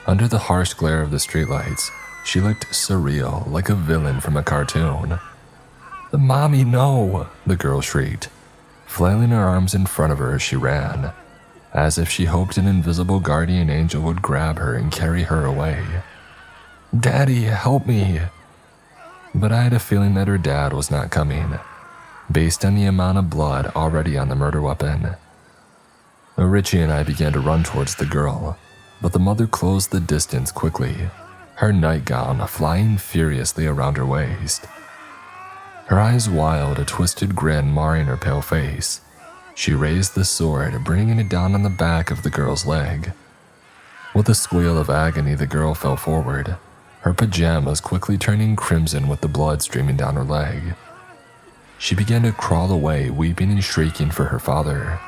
Under the harsh glare of the streetlights, she looked surreal, like a villain from a cartoon. "Mommy, no!" the girl shrieked, flailing her arms in front of her as she ran, as if she hoped an invisible guardian angel would grab her and carry her away. "Daddy, help me!" But I had a feeling that her dad was not coming, based on the amount of blood already on the murder weapon. Richie and I began to run towards the girl, but the mother closed the distance quickly, her nightgown flying furiously around her waist. Her eyes wild, a twisted grin marring her pale face. She raised the sword, bringing it down on the back of the girl's leg. With a squeal of agony, the girl fell forward, her pajamas quickly turning crimson with the blood streaming down her leg. She began to crawl away, weeping and shrieking for her father.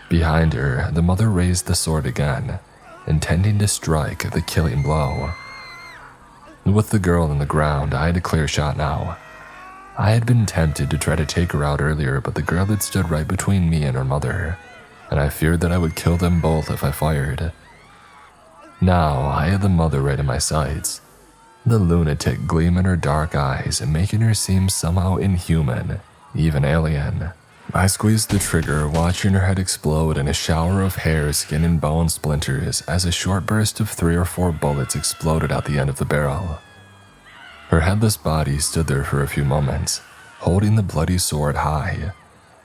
Behind her, the mother raised the sword again, intending to strike the killing blow. With the girl on the ground, I had a clear shot now. I had been tempted to try to take her out earlier, but the girl had stood right between me and her mother, and I feared that I would kill them both if I fired. Now, I had the mother right in my sights, the lunatic gleam in her dark eyes and making her seem somehow inhuman, even alien. I squeezed the trigger, watching her head explode in a shower of hair, skin, and bone splinters as a short burst of 3 or 4 bullets exploded out the end of the barrel. Her headless body stood there for a few moments, holding the bloody sword high,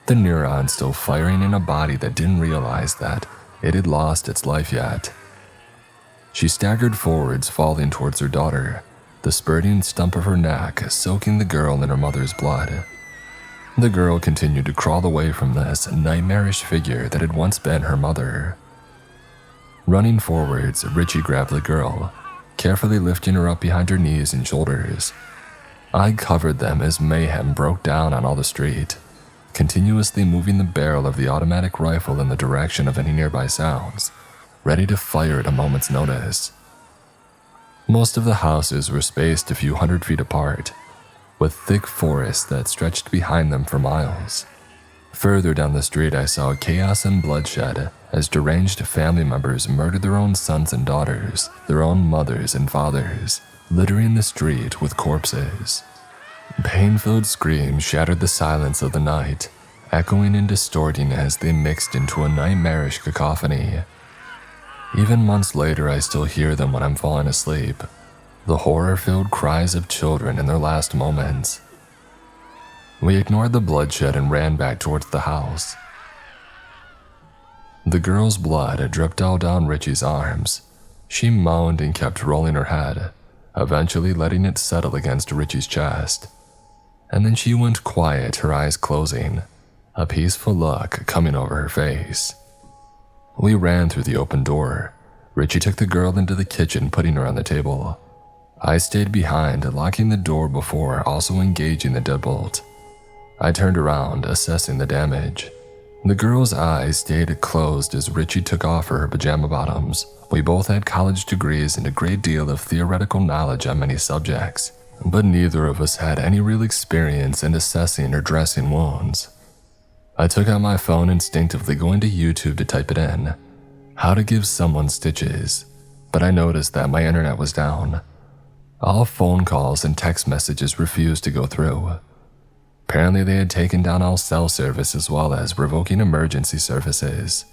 the neurons still firing in a body that didn't realize that it had lost its life yet. She staggered forwards, falling towards her daughter, the spurting stump of her neck soaking the girl in her mother's blood. The girl continued to crawl away from this nightmarish figure that had once been her mother. Running forwards, Richie grabbed the girl, carefully lifting her up behind her knees and shoulders. I covered them as mayhem broke down on all the street, continuously moving the barrel of the automatic rifle in the direction of any nearby sounds, ready to fire at a moment's notice. Most of the houses were spaced a few 100 feet apart, with thick forests that stretched behind them for miles. Further down the street, I saw chaos and bloodshed as deranged family members murdered their own sons and daughters, their own mothers and fathers, littering the street with corpses. Pain-filled screams shattered the silence of the night, echoing and distorting as they mixed into a nightmarish cacophony. Even months later, I still hear them when I'm falling asleep, the horror-filled cries of children in their last moments. We ignored the bloodshed and ran back towards the house. The girl's blood dripped all down Richie's arms. She moaned and kept rolling her head, eventually letting it settle against Richie's chest. And then she went quiet, her eyes closing, a peaceful look coming over her face. We ran through the open door. Richie took the girl into the kitchen, putting her on the table. I stayed behind, locking the door before also engaging the deadbolt. I turned around, assessing the damage. The girl's eyes stayed closed as Richie took off her pajama bottoms. We both had college degrees and a great deal of theoretical knowledge on many subjects, but neither of us had any real experience in assessing or dressing wounds. I took out my phone, instinctively going to YouTube to type it in, how to give someone stitches, but I noticed that my internet was down. All phone calls and text messages refused to go through. Apparently they had taken down all cell service as well as revoking emergency services.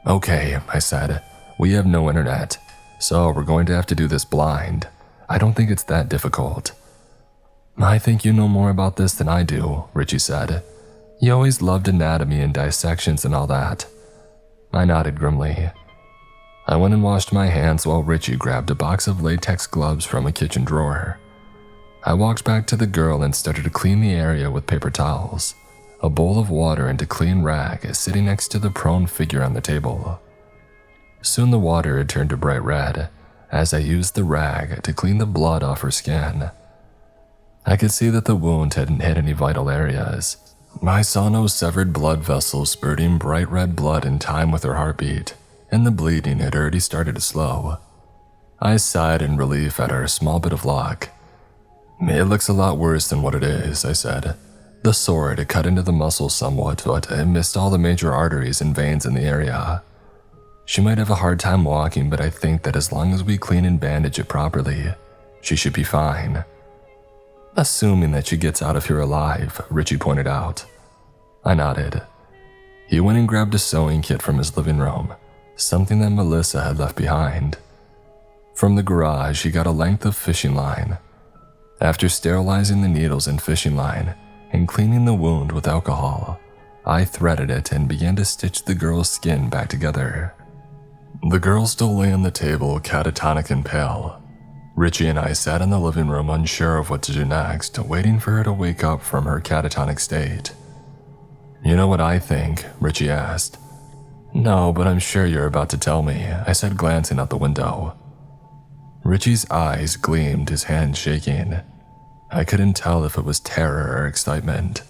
"Okay," I said, "we have no internet, so we're going to have to do this blind. I don't think it's that difficult." "I think you know more about this than I do," Richie said. "You always loved anatomy and dissections and all that." I nodded grimly. I went and washed my hands while Richie grabbed a box of latex gloves from a kitchen drawer. I walked back to the girl and started to clean the area with paper towels, a bowl of water and a clean rag sitting next to the prone figure on the table. Soon the water had turned a bright red, as I used the rag to clean the blood off her skin. I could see that the wound hadn't hit any vital areas. I saw no severed blood vessels spurting bright red blood in time with her heartbeat, and the bleeding had already started to slow. I sighed in relief at our small bit of luck. "It looks a lot worse than what it is," I said. "The sword had cut into the muscle somewhat, but it missed all the major arteries and veins in the area. She might have a hard time walking, but I think that as long as we clean and bandage it properly, she should be fine." "Assuming that she gets out of here alive," Richie pointed out. I nodded. He went and grabbed a sewing kit from his living room, something that Melissa had left behind. From the garage, he got a length of fishing line. After sterilizing the needles and fishing line and cleaning the wound with alcohol, I threaded it and began to stitch the girl's skin back together. The girl still lay on the table, catatonic and pale. Richie and I sat in the living room unsure of what to do next, waiting for her to wake up from her catatonic state. "You know what I think?" Richie asked. "No, but I'm sure you're about to tell me," I said, glancing out the window. Richie's eyes gleamed, his hands shaking. I couldn't tell if it was terror or excitement.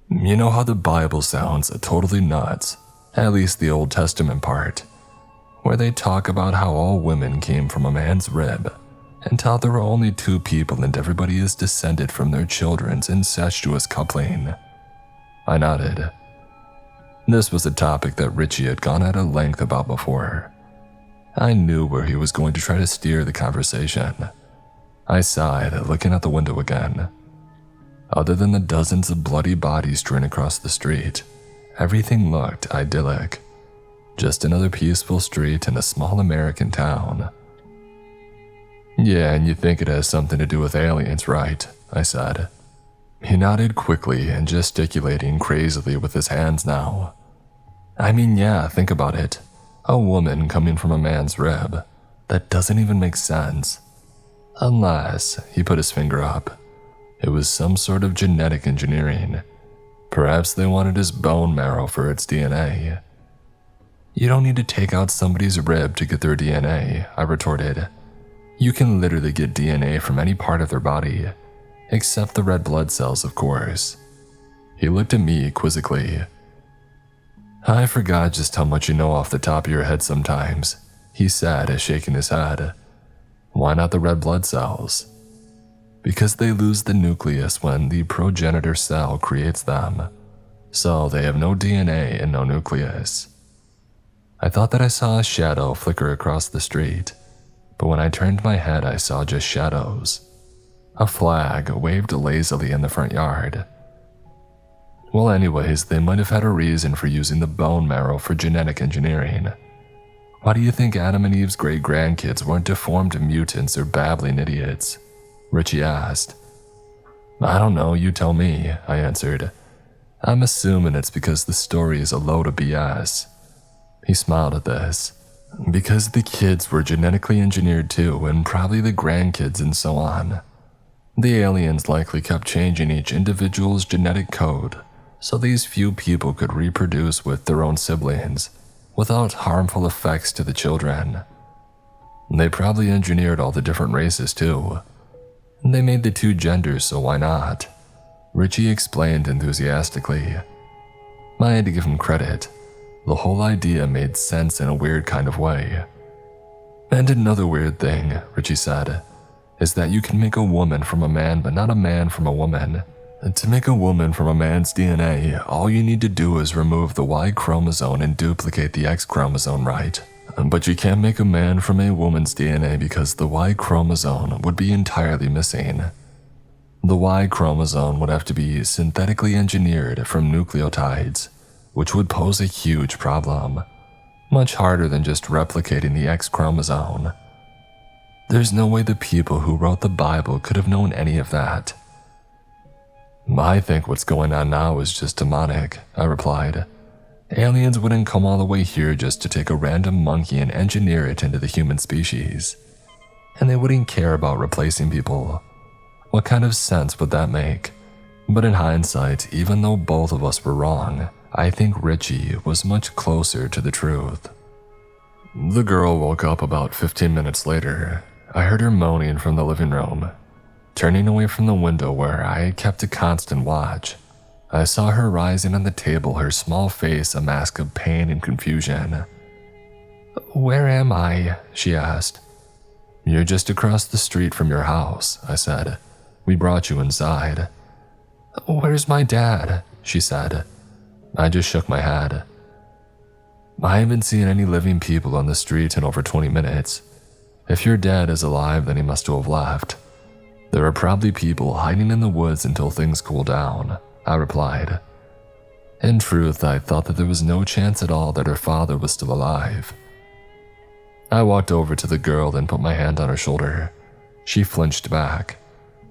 "You know how the Bible sounds totally nuts, at least the Old Testament part, where they talk about how all women came from a man's rib, and how there were only two people and everybody is descended from their children's incestuous coupling?" I nodded. This was a topic that Richie had gone at a length about before. I knew where he was going to try to steer the conversation. I sighed, looking out the window again. Other than the dozens of bloody bodies strewn across the street, everything looked idyllic. Just another peaceful street in a small American town. "Yeah, and you think it has something to do with aliens, right?" I said. He nodded quickly and gesticulating crazily with his hands now. "I mean, yeah, think about it. A woman coming from a man's rib. That doesn't even make sense. Unless," he put his finger up, "it was some sort of genetic engineering. Perhaps they wanted his bone marrow for its DNA." "You don't need to take out somebody's rib to get their DNA," I retorted. "You can literally get DNA from any part of their body, except the red blood cells, of course." He looked at me quizzically. "I forgot just how much you know off the top of your head sometimes," he said, shaking his head. "Why not the red blood cells?" "Because they lose the nucleus when the progenitor cell creates them, so they have no DNA and no nucleus." I thought that I saw a shadow flicker across the street, but when I turned my head I saw just shadows. A flag waved lazily in the front yard. Well, anyways, they might have had a reason for using the bone marrow for genetic engineering. Why do you think Adam and Eve's great-grandkids weren't deformed mutants or babbling idiots? Richie asked. "I don't know, you tell me," I answered. "I'm assuming it's because the story is a load of BS." He smiled at this. "Because the kids were genetically engineered too, and probably the grandkids and so on. The aliens likely kept changing each individual's genetic code, so these few people could reproduce with their own siblings, without harmful effects to the children. They probably engineered all the different races too. They made the two genders, so why not?" Richie explained enthusiastically. I had to give him credit. The whole idea made sense in a weird kind of way. "And another weird thing," Richie said, "is that you can make a woman from a man but not a man from a woman. To make a woman from a man's DNA, all you need to do is remove the Y chromosome and duplicate the X chromosome, right? But you can't make a man from a woman's DNA because the Y chromosome would be entirely missing. The Y chromosome would have to be synthetically engineered from nucleotides, which would pose a huge problem, much harder than just replicating the X chromosome. There's no way the people who wrote the Bible could have known any of that." "I think what's going on now is just demonic," I replied. "Aliens wouldn't come all the way here just to take a random monkey and engineer it into the human species. And they wouldn't care about replacing people. What kind of sense would that make? But in hindsight, even though both of us were wrong, I think Richie was much closer to the truth." The girl woke up about 15 minutes later. I heard her moaning from the living room. Turning away from the window where I had kept a constant watch, I saw her rising on the table, her small face a mask of pain and confusion. "Where am I?" she asked. "You're just across the street from your house," I said. "We brought you inside." "Where's my dad?" she said. I just shook my head. "I haven't seen any living people on the street in over 20 minutes. If your dad is alive, then he must have left. There are probably people hiding in the woods until things cool down," I replied. In truth, I thought that there was no chance at all that her father was still alive. I walked over to the girl and put my hand on her shoulder. She flinched back,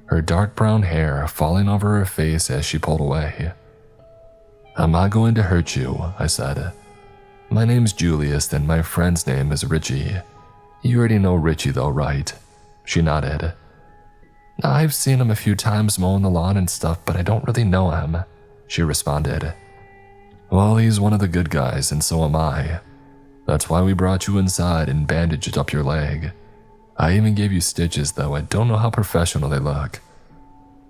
her dark brown hair falling over her face as she pulled away. "I'm not going to hurt you," I said. "My name's Julius and my friend's name is Richie. You already know Richie though, right?" She nodded. "I've seen him a few times mowing the lawn and stuff, but I don't really know him," she responded. "Well, he's one of the good guys, and so am I. That's why we brought you inside and bandaged up your leg. I even gave you stitches, though I don't know how professional they look.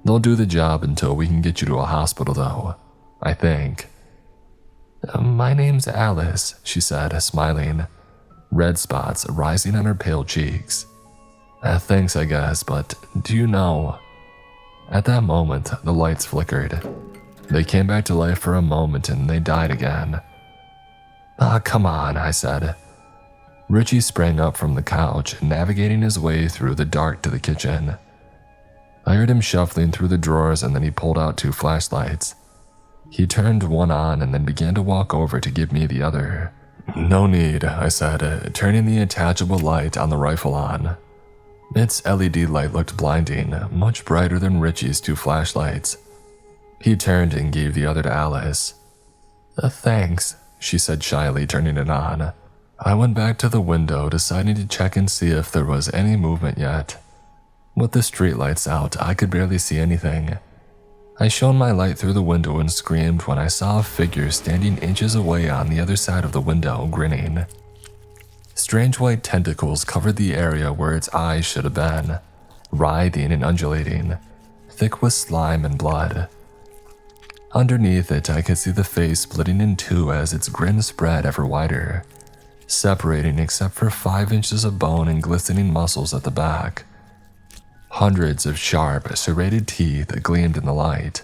They'll do the job until we can get you to a hospital, though, I think." "My name's Alice," she said, smiling, red spots rising on her pale cheeks. "Thanks, I guess, but do you know?" At that moment, the lights flickered. They came back to life for a moment and they died again. Come on," I said. Richie sprang up from the couch, navigating his way through the dark to the kitchen. I heard him shuffling through the drawers and then he pulled out 2 flashlights. He turned one on and then began to walk over to give me the other. "No need," I said, turning the attachable light on the rifle on. Its LED light looked blinding, much brighter than Richie's 2 flashlights. He turned and gave the other to Alice. "Thanks," she said shyly, turning it on. I went back to the window, deciding to check and see if there was any movement yet. With the streetlights out, I could barely see anything. I shone my light through the window and screamed when I saw a figure standing inches away on the other side of the window, grinning. Strange white tentacles covered the area where its eyes should have been, writhing and undulating, thick with slime and blood. Underneath it, I could see the face splitting in 2 as its grin spread ever wider, separating except for 5 inches of bone and glistening muscles at the back. Hundreds of sharp, serrated teeth gleamed in the light.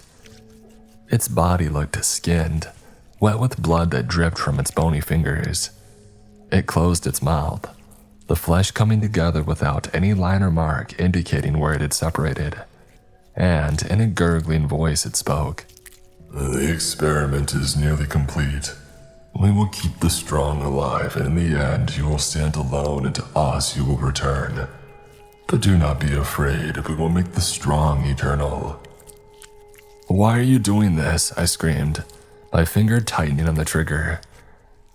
Its body looked skinned, wet with blood that dripped from its bony fingers. It closed its mouth, the flesh coming together without any line or mark indicating where it had separated. And in a gurgling voice it spoke. "The experiment is nearly complete. We will keep the strong alive, and in the end you will stand alone, and to us you will return. But do not be afraid, we will make the strong eternal." "Why are you doing this?" I screamed, my finger tightening on the trigger.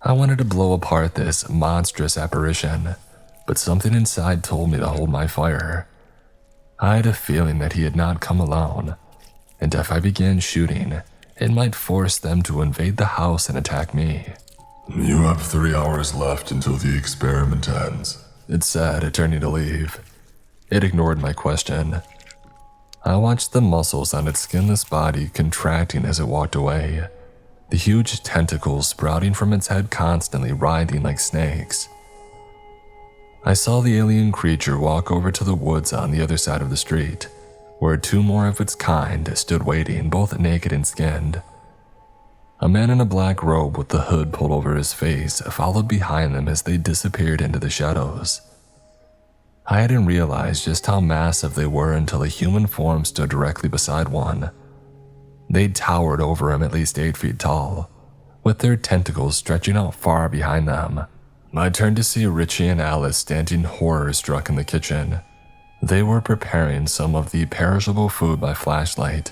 I wanted to blow apart this monstrous apparition, but something inside told me to hold my fire. I had a feeling that he had not come alone, and if I began shooting, it might force them to invade the house and attack me. "You have 3 hours left until the experiment ends," it said, turning to leave. It ignored my question. I watched the muscles on its skinless body contracting as it walked away, the huge tentacles sprouting from its head constantly writhing like snakes. I saw the alien creature walk over to the woods on the other side of the street, where 2 more of its kind stood waiting, both naked and skinned. A man in a black robe with the hood pulled over his face followed behind them as they disappeared into the shadows. I hadn't realized just how massive they were until a human form stood directly beside one. They towered over him at least 8 feet tall, with their tentacles stretching out far behind them. I turned to see Richie and Alice standing horror-struck in the kitchen. They were preparing some of the perishable food by flashlight,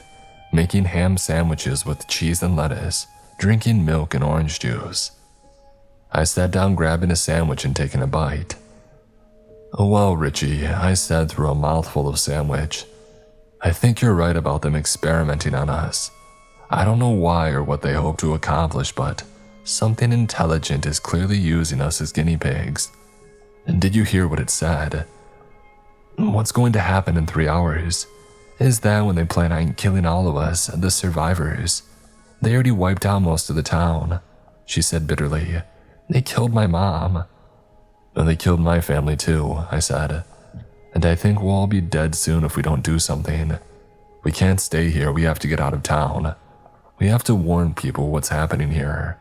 making ham sandwiches with cheese and lettuce, drinking milk and orange juice. I sat down grabbing a sandwich and taking a bite. "Well, Richie," I said through a mouthful of sandwich, "I think you're right about them experimenting on us. I don't know why or what they hope to accomplish, but Something intelligent is clearly using us as guinea pigs. And did you hear what it said? What's going to happen in 3 hours? Is that when they plan on killing all of us, the survivors? They already wiped out most of the town, she said bitterly. They killed my mom. And they killed my family too, I said. And I think we'll all be dead soon if we don't do something. We can't stay here, we have to get out of town. We have to warn people what's happening here.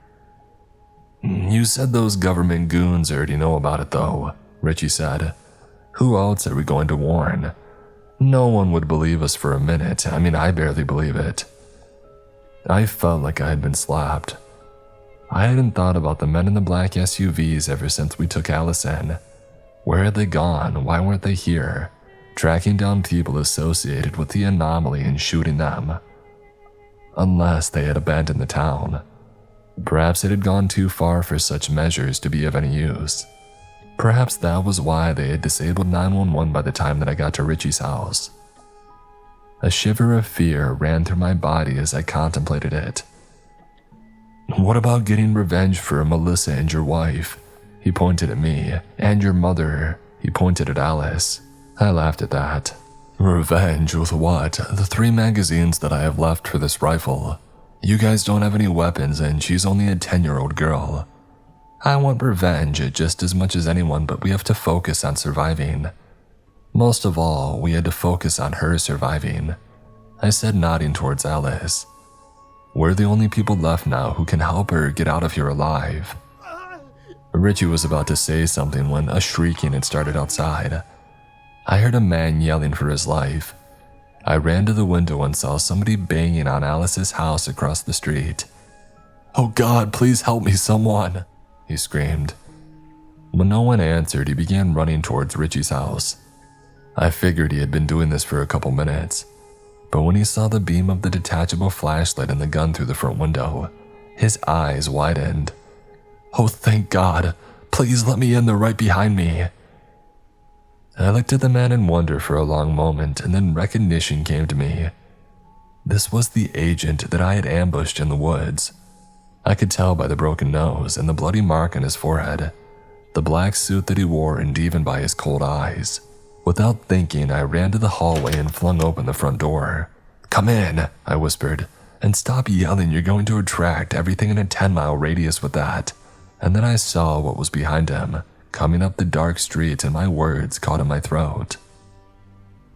You said those government goons already know about it though, Richie said. Who else are we going to warn? No one would believe us for a minute. I mean, I barely believe it. I felt like I had been slapped. I hadn't thought about the men in the black SUVs ever since we took Allison. Where had they gone? Why weren't they here? Tracking down people associated with the anomaly and shooting them. Unless they had abandoned the town. Perhaps it had gone too far for such measures to be of any use. Perhaps that was why they had disabled 911 by the time that I got to Richie's house. A shiver of fear ran through my body as I contemplated it. What about getting revenge for Melissa and your wife? He pointed at me. And your mother. He pointed at Alice. I laughed at that. Revenge with what? The 3 magazines that I have left for this rifle. You guys don't have any weapons and she's only a 10-year-old girl. I want revenge just as much as anyone, but we have to focus on surviving. Most of all, we had to focus on her surviving. I said, nodding towards Alice. We're the only people left now who can help her get out of here alive. Richie was about to say something when a shrieking had started outside. I heard a man yelling for his life. I ran to the window and saw somebody banging on Alice's house across the street. Oh God, please help me, someone, he screamed. When no one answered, he began running towards Richie's house. I figured he had been doing this for a couple minutes, but when he saw the beam of the detachable flashlight and the gun through the front window, his eyes widened. Oh, thank God. Please let me in, they're right behind me. I looked at the man in wonder for a long moment, and then recognition came to me. This was the agent that I had ambushed in the woods. I could tell by the broken nose and the bloody mark on his forehead, the black suit that he wore, and even by his cold eyes. Without thinking, I ran to the hallway and flung open the front door. Come in, I whispered, and stop yelling, you're going to attract everything in a 10-mile radius with that. And then I saw what was behind him, coming up the dark street, and my words caught in my throat.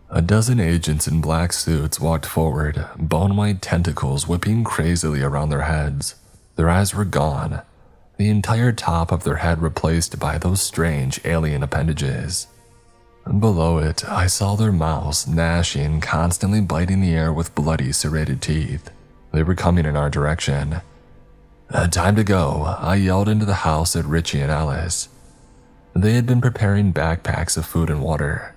A dozen agents in black suits walked forward, bone-white tentacles whipping crazily around their heads. Their eyes were gone, the entire top of their head replaced by those strange alien appendages. Below it, I saw their mouths gnashing, constantly biting the air with bloody, serrated teeth. They were coming in our direction. Time to go, I yelled into the house at Richie and Alice. They had been preparing backpacks of food and water.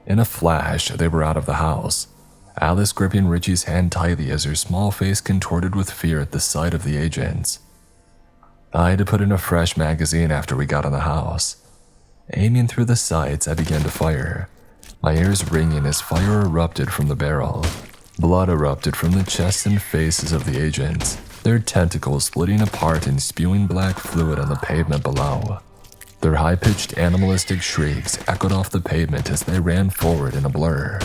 In a flash, they were out of the house, Alice gripping Richie's hand tightly as her small face contorted with fear at the sight of the agents. I had to put in a fresh magazine after we got in the house. Aiming through the sights, I began to fire, my ears ringing as fire erupted from the barrel. Blood erupted from the chests and faces of the agents, their tentacles splitting apart and spewing black fluid on the pavement below. Their high-pitched animalistic shrieks echoed off the pavement as they ran forward in a blur.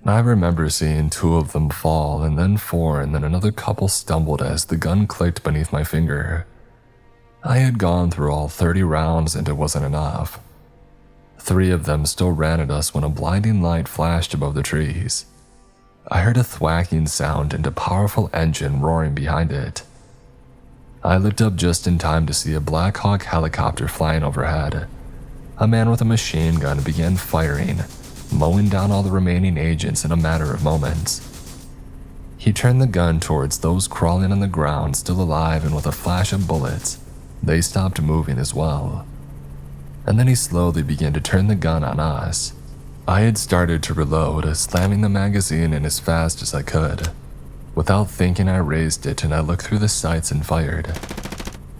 I remember seeing 2 of them fall, and then 4, and then another couple stumbled as the gun clicked beneath my finger. I had gone through all 30 rounds and it wasn't enough. 3 of them still ran at us when a blinding light flashed above the trees. I heard a thwacking sound and a powerful engine roaring behind it. I looked up just in time to see a Black Hawk helicopter flying overhead. A man with a machine gun began firing, mowing down all the remaining agents in a matter of moments. He turned the gun towards those crawling on the ground, still alive, and with a flash of bullets, they stopped moving as well. And then he slowly began to turn the gun on us. I had started to reload, slamming the magazine in as fast as I could. Without thinking, I raised it and I looked through the sights and fired.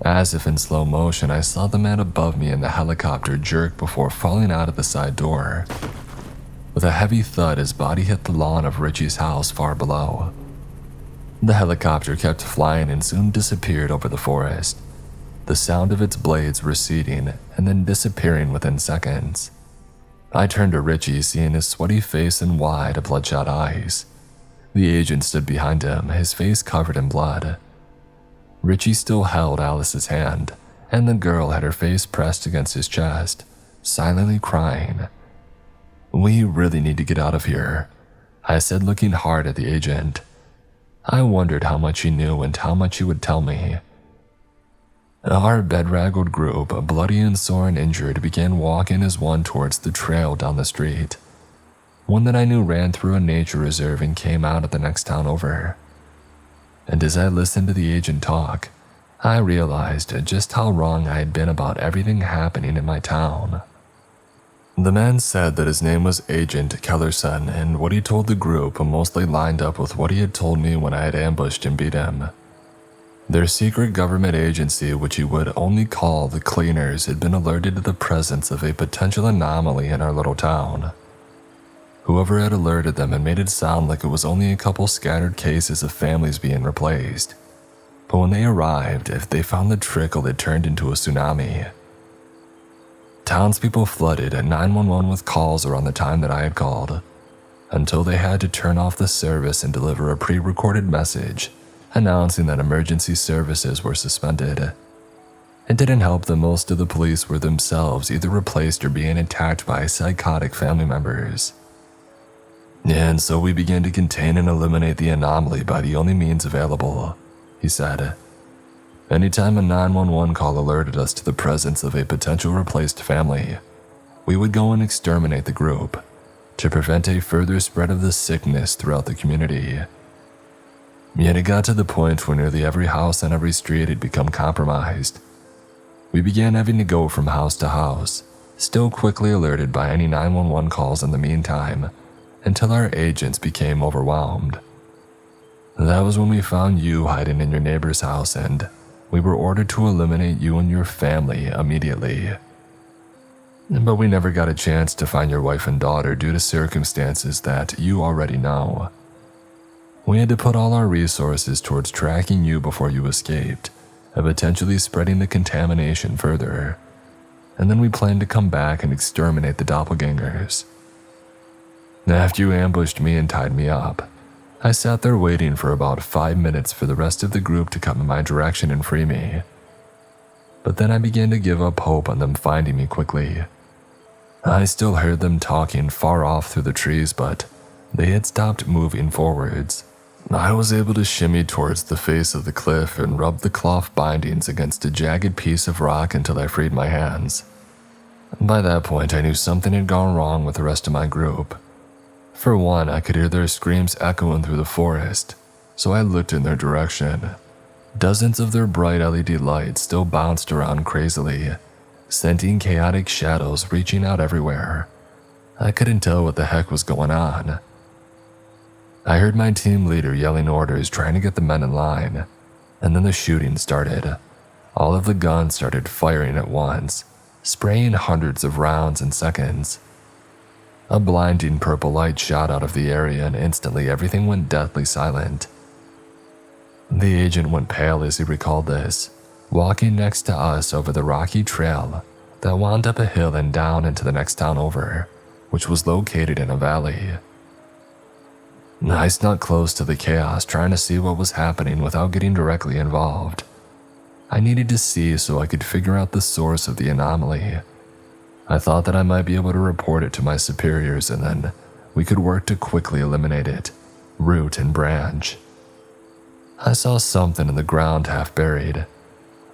As if in slow motion, I saw the man above me in the helicopter jerk before falling out of the side door. With a heavy thud, his body hit the lawn of Richie's house far below. The helicopter kept flying and soon disappeared over the forest, the sound of its blades receding and then disappearing within seconds. I turned to Richie, seeing his sweaty face and wide, bloodshot eyes. The agent stood behind him, his face covered in blood. Richie still held Alice's hand, and the girl had her face pressed against his chest, silently crying. "We really need to get out of here," I said, looking hard at the agent. I wondered how much he knew and how much he would tell me. Our bedraggled group, bloody and sore and injured, began walking as one towards the trail down the street, one that I knew ran through a nature reserve and came out at the next town over. And as I listened to the agent talk, I realized just how wrong I had been about everything happening in my town. The man said that his name was Agent Kellerson, and what he told the group mostly lined up with what he had told me when I had ambushed and beat him. Their secret government agency, which he would only call the Cleaners, had been alerted to the presence of a potential anomaly in our little town. Whoever had alerted them had made it sound like it was only a couple scattered cases of families being replaced. But when they arrived, if they found the trickle, it turned into a tsunami. Townspeople flooded at 911 with calls around the time that I had called, until they had to turn off the service and deliver a pre-recorded message announcing that emergency services were suspended. It didn't help that most of the police were themselves either replaced or being attacked by psychotic family members. "And so we began to contain and eliminate the anomaly by the only means available," he said. "Anytime a 911 call alerted us to the presence of a potential replaced family, we would go and exterminate the group to prevent a further spread of the sickness throughout the community." Yet it got to the point where nearly every house on every street had become compromised. We began having to go from house to house, still quickly alerted by any 911 calls in the meantime, until our agents became overwhelmed. That was when we found you hiding in your neighbor's house, and we were ordered to eliminate you and your family immediately. But we never got a chance to find your wife and daughter due to circumstances that you already know. We had to put all our resources towards tracking you before you escaped, and potentially spreading the contamination further. And then we planned to come back and exterminate the doppelgangers. After you ambushed me and tied me up, I sat there waiting for about 5 minutes for the rest of the group to come in my direction and free me. But then I began to give up hope on them finding me quickly. I still heard them talking far off through the trees, but they had stopped moving forwards. I was able to shimmy towards the face of the cliff and rub the cloth bindings against a jagged piece of rock until I freed my hands. By that point, I knew something had gone wrong with the rest of my group. For one, I could hear their screams echoing through the forest, so I looked in their direction. Dozens of their bright LED lights still bounced around crazily, sending chaotic shadows reaching out everywhere. I couldn't tell what the heck was going on. I heard my team leader yelling orders, trying to get the men in line, and then the shooting started. All of the guns started firing at once, spraying hundreds of rounds in seconds. A blinding purple light shot out of the area, and instantly everything went deathly silent. The agent went pale as he recalled this, walking next to us over the rocky trail that wound up a hill and down into the next town over, which was located in a valley. I snuck close to the chaos, trying to see what was happening without getting directly involved. I needed to see so I could figure out the source of the anomaly. I thought that I might be able to report it to my superiors, and then we could work to quickly eliminate it, root and branch. I saw something in the ground half buried.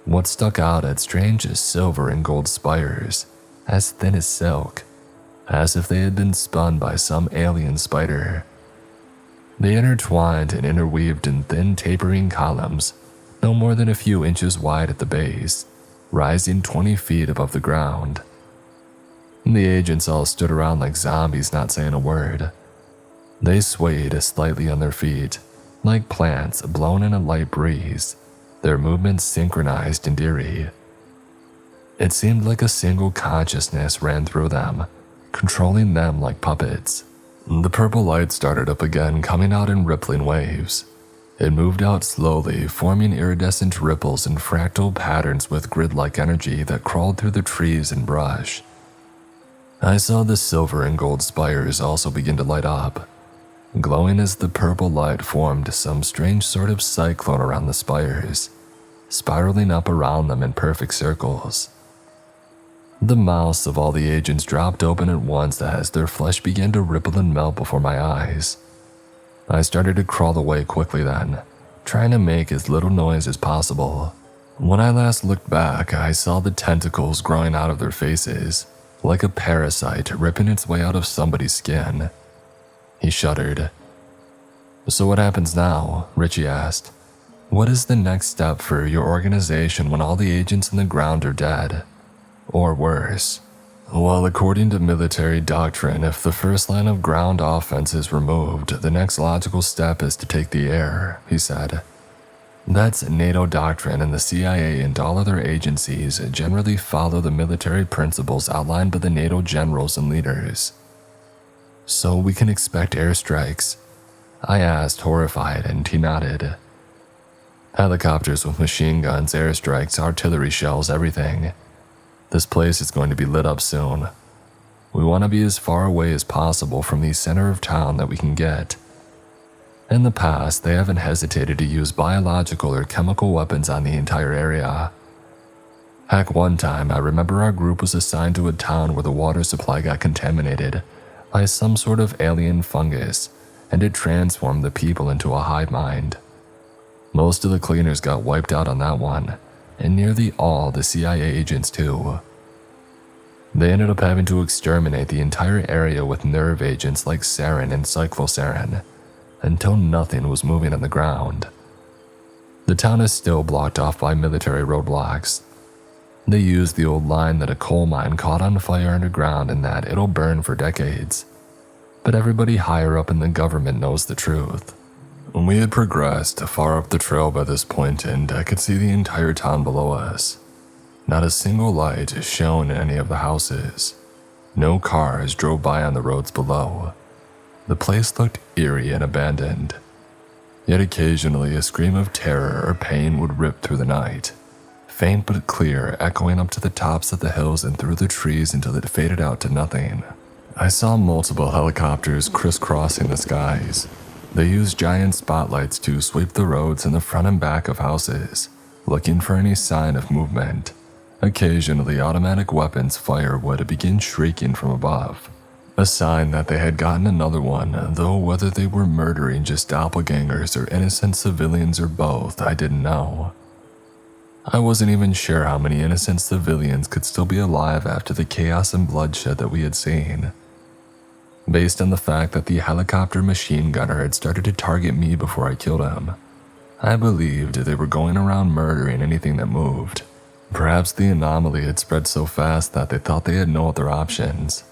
What stuck out had strange silver and gold spires, as thin as silk, as if they had been spun by some alien spider. They intertwined and interweaved in thin tapering columns, no more than a few inches wide at the base, rising 20 feet above the ground. The agents all stood around like zombies, not saying a word. They swayed slightly on their feet, like plants blown in a light breeze, their movements synchronized and eerie. It seemed like a single consciousness ran through them, controlling them like puppets. The purple light started up again, coming out in rippling waves. It moved out slowly, forming iridescent ripples and fractal patterns with grid-like energy that crawled through the trees and brush. I saw the silver and gold spires also begin to light up, glowing as the purple light formed some strange sort of cyclone around the spires, spiraling up around them in perfect circles. The mouths of all the agents dropped open at once as their flesh began to ripple and melt before my eyes. I started to crawl away quickly then, trying to make as little noise as possible. When I last looked back, I saw the tentacles growing out of their faces, like a parasite ripping its way out of somebody's skin. He shuddered. "So what happens now?" Richie asked. "What is the next step for your organization when all the agents in the ground are dead? Or worse?" "Well, according to military doctrine, if the first line of ground offense is removed, the next logical step is to take the air," he said. "That's NATO doctrine, and the CIA and all other agencies generally follow the military principles outlined by the NATO generals and leaders." "So we can expect airstrikes?" I asked, horrified, and he nodded. "Helicopters with machine guns, airstrikes, artillery shells, everything. This place is going to be lit up soon. We want to be as far away as possible from the center of town that we can get. In the past, they haven't hesitated to use biological or chemical weapons on the entire area. Heck, one time I remember our group was assigned to a town where the water supply got contaminated by some sort of alien fungus, and it transformed the people into a hive mind. Most of the cleaners got wiped out on that one, and nearly all the CIA agents too. They ended up having to exterminate the entire area with nerve agents like sarin and cyclosarin, until nothing was moving on the ground. The town is still blocked off by military roadblocks. They use the old line that a coal mine caught on fire underground and that it'll burn for decades. But everybody higher up in the government knows the truth. We had progressed far up the trail by this point, and I could see the entire town below us. Not a single light shone in any of the houses. No cars drove by on the roads below. The place looked eerie and abandoned. Yet occasionally a scream of terror or pain would rip through the night, faint but clear, echoing up to the tops of the hills and through the trees until it faded out to nothing. I saw multiple helicopters crisscrossing the skies. They used giant spotlights to sweep the roads in the front and back of houses, looking for any sign of movement. Occasionally, automatic weapons fire would begin shrieking from above, a sign that they had gotten another one, though whether they were murdering just doppelgangers or innocent civilians or both, I didn't know. I wasn't even sure how many innocent civilians could still be alive after the chaos and bloodshed that we had seen. Based on the fact that the helicopter machine gunner had started to target me before I killed him, I believed they were going around murdering anything that moved. Perhaps the anomaly had spread so fast that they thought they had no other options.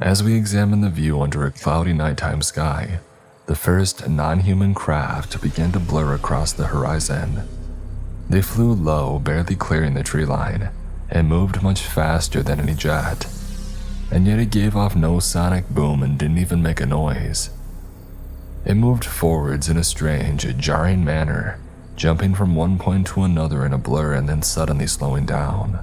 As we examined the view under a cloudy nighttime sky, the first non-human craft began to blur across the horizon. They flew low, barely clearing the tree line, and moved much faster than any jet. And yet it gave off no sonic boom and didn't even make a noise. It moved forwards in a strange, jarring manner, jumping from one point to another in a blur and then suddenly slowing down.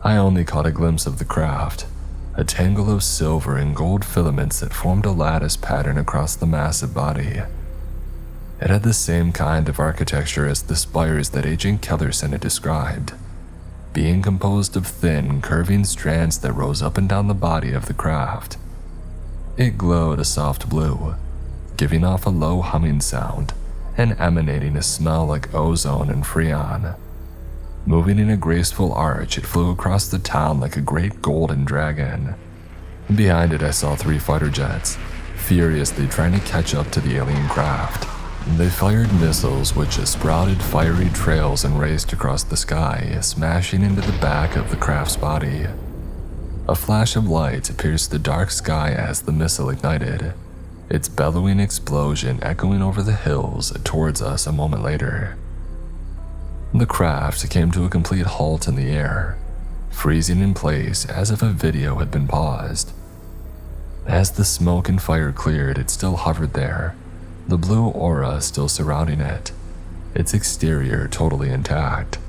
I only caught a glimpse of the craft, a tangle of silver and gold filaments that formed a lattice pattern across the massive body. It had the same kind of architecture as the spires that Agent Kellerson had described, being composed of thin, curving strands that rose up and down the body of the craft. It glowed a soft blue, giving off a low humming sound and emanating a smell like ozone and freon. Moving in a graceful arch, it flew across the town like a great golden dragon. Behind it, I saw 3 fighter jets, furiously trying to catch up to the alien craft. They fired missiles which sprouted fiery trails and raced across the sky, smashing into the back of the craft's body. A flash of light pierced the dark sky as the missile ignited, its bellowing explosion echoing over the hills towards us a moment later. The craft came to a complete halt in the air, freezing in place as if a video had been paused. As the smoke and fire cleared, it still hovered there, the blue aura still surrounding it, its exterior totally intact.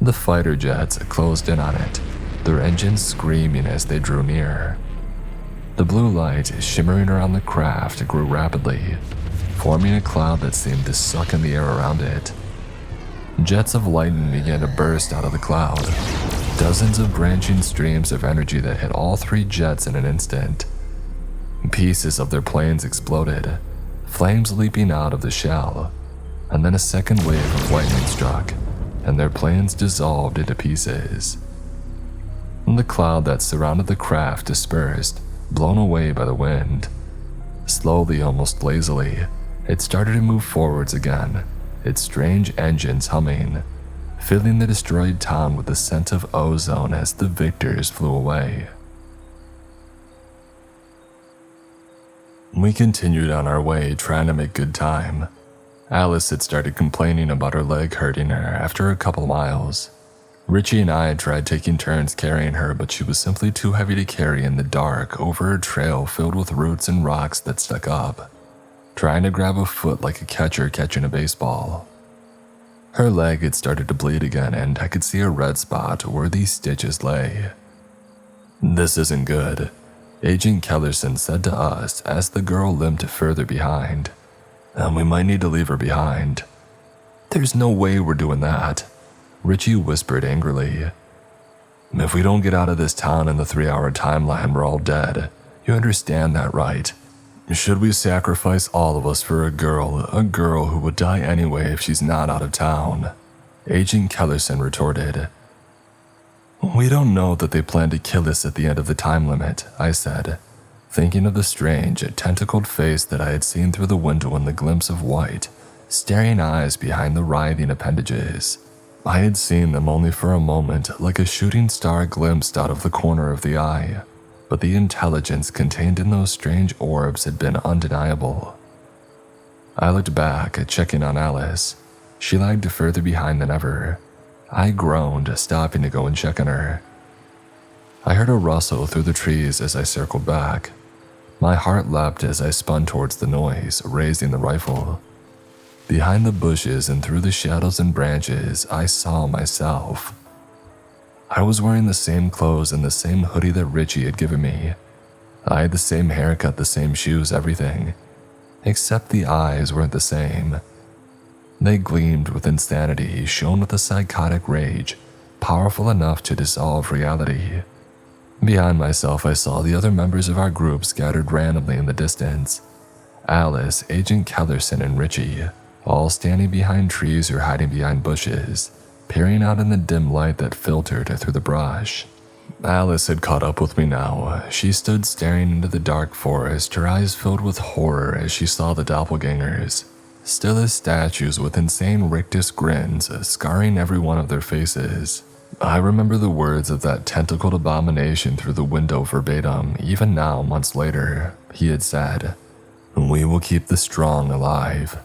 The fighter jets closed in on it, their engines screaming as they drew near. The blue light shimmering around the craft grew rapidly, forming a cloud that seemed to suck in the air around it. Jets of lightning began to burst out of the cloud, dozens of branching streams of energy that hit all three jets in an instant. Pieces of their planes exploded, flames leaping out of the shell, and then a second wave of lightning struck, and their planes dissolved into pieces. The cloud that surrounded the craft dispersed, blown away by the wind. Slowly, almost lazily, it started to move forwards again, its strange engines humming, filling the destroyed town with the scent of ozone as the victors flew away. We continued on our way, trying to make good time. Alice had started complaining about her leg hurting her after a couple miles. Richie and I had tried taking turns carrying her, but she was simply too heavy to carry in the dark over a trail filled with roots and rocks that stuck up, trying to grab a foot like a catcher catching a baseball. Her leg had started to bleed again, and I could see a red spot where these stitches lay. "This isn't good," Agent Kellerson said to us as the girl limped further behind. "And we might need to leave her behind." "There's no way we're doing that," Richie whispered angrily. "If we don't get out of this town in the 3-hour timeline, we're all dead. You understand that, right? Should we sacrifice all of us for a girl who would die anyway if she's not out of town?" Agent Kellerson retorted. "We don't know that they plan to kill us at the end of the time limit," I said, thinking of the strange, tentacled face that I had seen through the window and the glimpse of white, staring eyes behind the writhing appendages. I had seen them only for a moment, like a shooting star glimpsed out of the corner of the eye, but the intelligence contained in those strange orbs had been undeniable. I looked back, checking on Alice. She lagged further behind than ever. I groaned, stopping to go and check on her. I heard a rustle through the trees as I circled back. My heart leapt as I spun towards the noise, raising the rifle. Behind the bushes and through the shadows and branches, I saw myself. I was wearing the same clothes and the same hoodie that Richie had given me. I had the same haircut, the same shoes, everything. Except the eyes weren't the same. They gleamed with insanity, shone with a psychotic rage, powerful enough to dissolve reality. Behind myself, I saw the other members of our group scattered randomly in the distance. Alice, Agent Kellerson, and Richie, all standing behind trees or hiding behind bushes, peering out in the dim light that filtered through the brush. Alice had caught up with me now. She stood staring into the dark forest, her eyes filled with horror as she saw the doppelgangers, still as statues with insane rictus grins scarring every one of their faces. I remember the words of that tentacled abomination through the window verbatim, even now, months later. He had said, "We will keep the strong alive."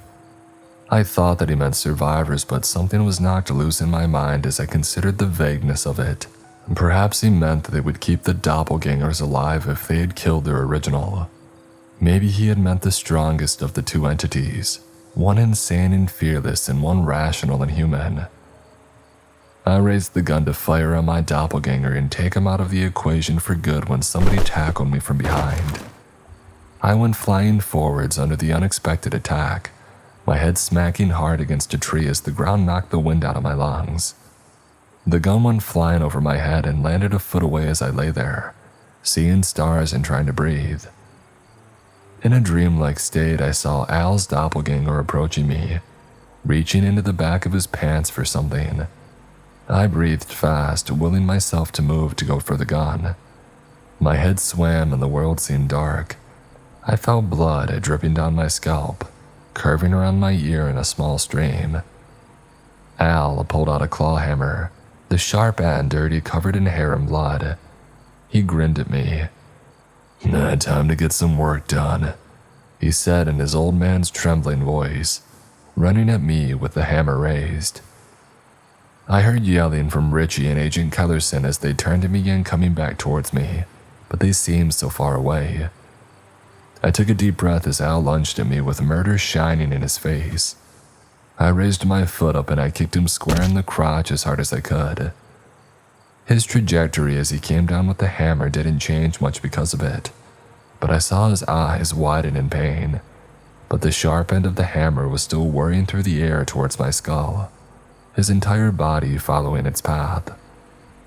I thought that he meant survivors, but something was knocked loose in my mind as I considered the vagueness of it. Perhaps he meant that they would keep the doppelgangers alive if they had killed their original. Maybe he had meant the strongest of the two entities, one insane and fearless and one rational and human. I raised the gun to fire on my doppelganger and take him out of the equation for good when somebody tackled me from behind. I went flying forwards under the unexpected attack, my head smacking hard against a tree as the ground knocked the wind out of my lungs. The gun went flying over my head and landed a foot away as I lay there, seeing stars and trying to breathe. In a dreamlike state, I saw Al's doppelganger approaching me, reaching into the back of his pants for something. I breathed fast, willing myself to move to go for the gun. My head swam and the world seemed dark. I felt blood dripping down my scalp, curving around my ear in a small stream. Al pulled out a claw hammer, the sharp end dirty, covered in hair and blood. He grinned at me. "Time to get some work done," he said in his old man's trembling voice, running at me with the hammer raised. I heard yelling from Richie and Agent Kellerson as they turned and began coming back towards me, but they seemed so far away. I took a deep breath as Al lunged at me with murder shining in his face. I raised my foot up and I kicked him square in the crotch as hard as I could. His trajectory as he came down with the hammer didn't change much because of it, but I saw his eyes widen in pain. But the sharp end of the hammer was still whirring through the air towards my skull, his entire body following its path.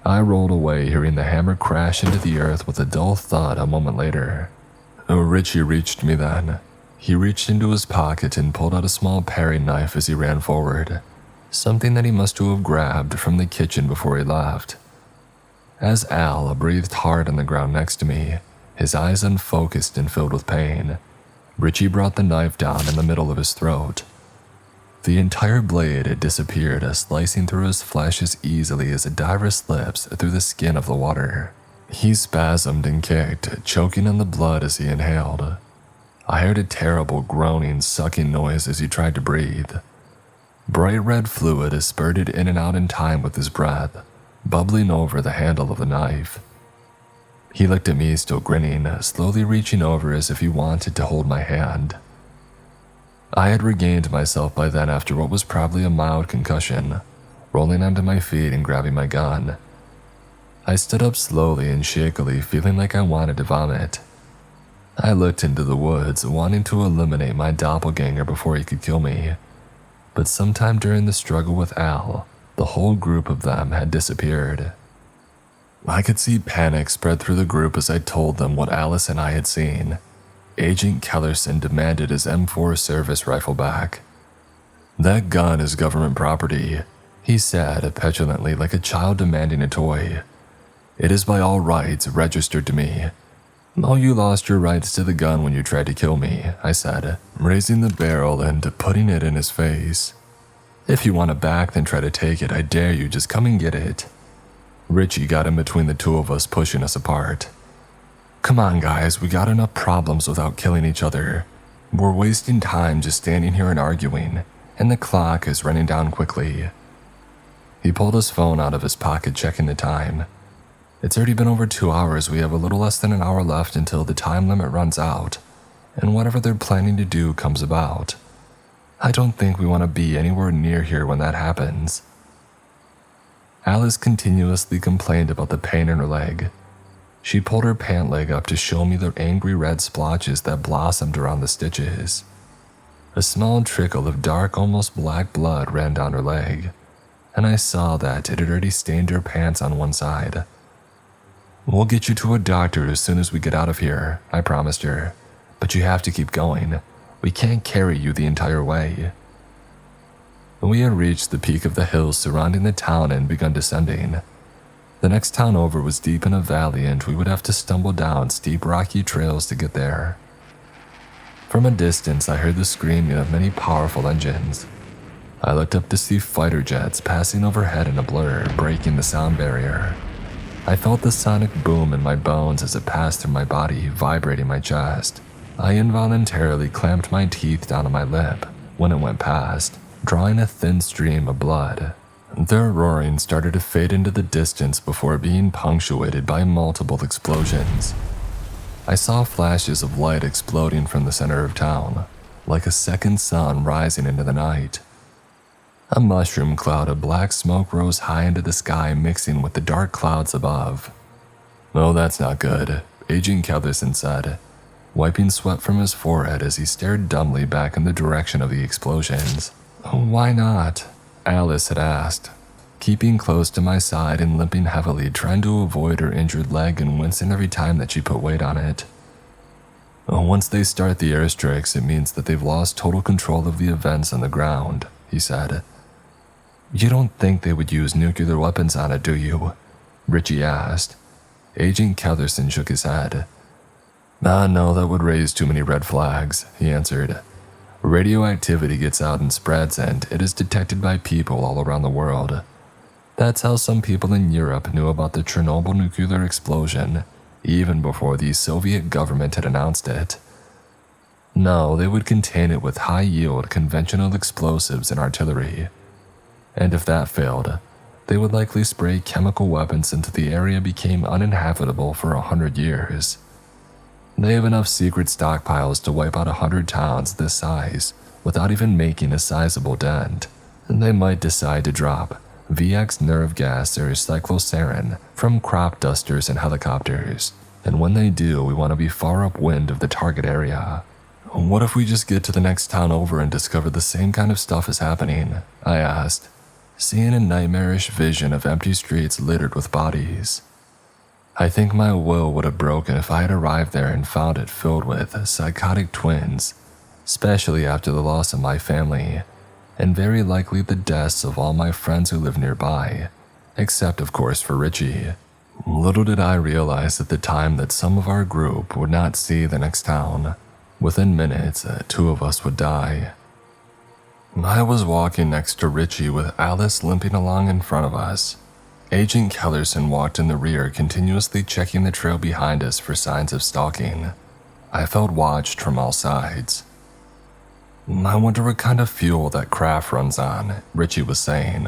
I rolled away, hearing the hammer crash into the earth with a dull thud a moment later. Richie reached me then. He reached into his pocket and pulled out a small paring knife as he ran forward, something that he must have grabbed from the kitchen before he left. As Al breathed hard on the ground next to me, his eyes unfocused and filled with pain, Richie brought the knife down in the middle of his throat. The entire blade had disappeared, slicing through his flesh as easily as a diver slips through the skin of the water. He spasmed and kicked, choking on the blood as he inhaled. I heard a terrible groaning, sucking noise as he tried to breathe. Bright red fluid spurted in and out in time with his breath, bubbling over the handle of the knife. He looked at me, still grinning, slowly reaching over as if he wanted to hold my hand. I had regained myself by then after what was probably a mild concussion, rolling onto my feet and grabbing my gun. I stood up slowly and shakily, feeling like I wanted to vomit. I looked into the woods, wanting to eliminate my doppelganger before he could kill me. But sometime during the struggle with Al, the whole group of them had disappeared. I could see panic spread through the group as I told them what Alice and I had seen. Agent Kellerson demanded his M4 service rifle back. "That gun is government property," he said petulantly, like a child demanding a toy. "It is by all rights registered to me." "Oh, you lost your rights to the gun when you tried to kill me," I said, raising the barrel and putting it in his face. "If you want it back, then try to take it. I dare you, just come and get it." Richie got in between the two of us, pushing us apart. "Come on, guys, we got enough problems without killing each other. We're wasting time just standing here and arguing, and the clock is running down quickly." He pulled his phone out of his pocket, checking the time. "It's already been over 2 hours. We have a little less than an hour left until the time limit runs out, and whatever they're planning to do comes about. I don't think we want to be anywhere near here when that happens." Alice continuously complained about the pain in her leg. She pulled her pant leg up to show me the angry red splotches that blossomed around the stitches. A small trickle of dark, almost black blood ran down her leg, and I saw that it had already stained her pants on one side. "We'll get you to a doctor as soon as we get out of here," I promised her, "but you have to keep going. We can't carry you the entire way." We had reached the peak of the hills surrounding the town and begun descending. The next town over was deep in a valley, and we would have to stumble down steep rocky trails to get there. From a distance, I heard the screaming of many powerful engines. I looked up to see fighter jets passing overhead in a blur, breaking the sound barrier. I felt the sonic boom in my bones as it passed through my body, vibrating my chest. I involuntarily clamped my teeth down on my lip when it went past, drawing a thin stream of blood. Their roaring started to fade into the distance before being punctuated by multiple explosions. I saw flashes of light exploding from the center of town, like a second sun rising into the night. A mushroom cloud of black smoke rose high into the sky, mixing with the dark clouds above. "Oh, that's not good," Agent Kellerson said, wiping sweat from his forehead as he stared dumbly back in the direction of the explosions. "Why not?" Alice had asked, keeping close to my side and limping heavily, trying to avoid her injured leg and wincing every time that she put weight on it. "Once they start the airstrikes, it means that they've lost total control of the events on the ground," he said. "You don't think they would use nuclear weapons on it, do you?" Richie asked. Agent Kellerson shook his head. No, that would raise too many red flags," he answered. "Radioactivity gets out and spreads, and it is detected by people all around the world. That's how some people in Europe knew about the Chernobyl nuclear explosion, even before the Soviet government had announced it. No, they would contain it with high-yield conventional explosives and artillery. And if that failed, they would likely spray chemical weapons until the area became uninhabitable for 100 years. They have enough secret stockpiles to wipe out 100 towns this size without even making a sizable dent. They might decide to drop VX nerve gas or cyclosarin from crop dusters and helicopters, and when they do, we want to be far upwind of the target area. What if we just get to the next town over and discover the same kind of stuff is happening? I asked, seeing a nightmarish vision of empty streets littered with bodies. I think my will would have broken if I had arrived there and found it filled with psychotic twins, especially after the loss of my family, and very likely the deaths of all my friends who live nearby, except of course for Richie. Little did I realize at the time that some of our group would not see the next town. Within minutes, 2 of us would die. I was walking next to Richie with Alice limping along in front of us. Agent Kellerson walked in the rear, continuously checking the trail behind us for signs of stalking. I felt watched from all sides. I wonder what kind of fuel that craft runs on, Richie was saying.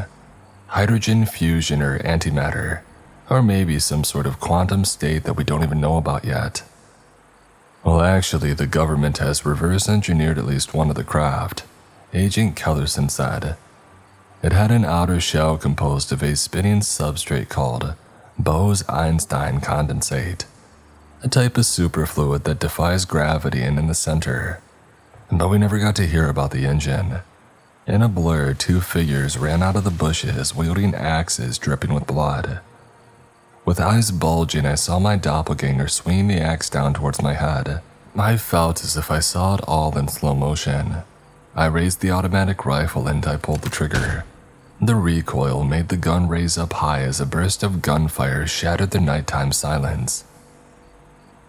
Hydrogen fusion or antimatter, or maybe some sort of quantum state that we don't even know about yet. Well, actually, the government has reverse engineered at least one of the craft, Agent Kellerson said. It had an outer shell composed of a spinning substrate called Bose-Einstein condensate, a type of superfluid that defies gravity, and in the center. But we never got to hear about the engine. In a blur, 2 figures ran out of the bushes wielding axes dripping with blood. With eyes bulging, I saw my doppelganger swinging the axe down towards my head. I felt as if I saw it all in slow motion. I raised the automatic rifle and I pulled the trigger. The recoil made the gun raise up high as a burst of gunfire shattered the nighttime silence.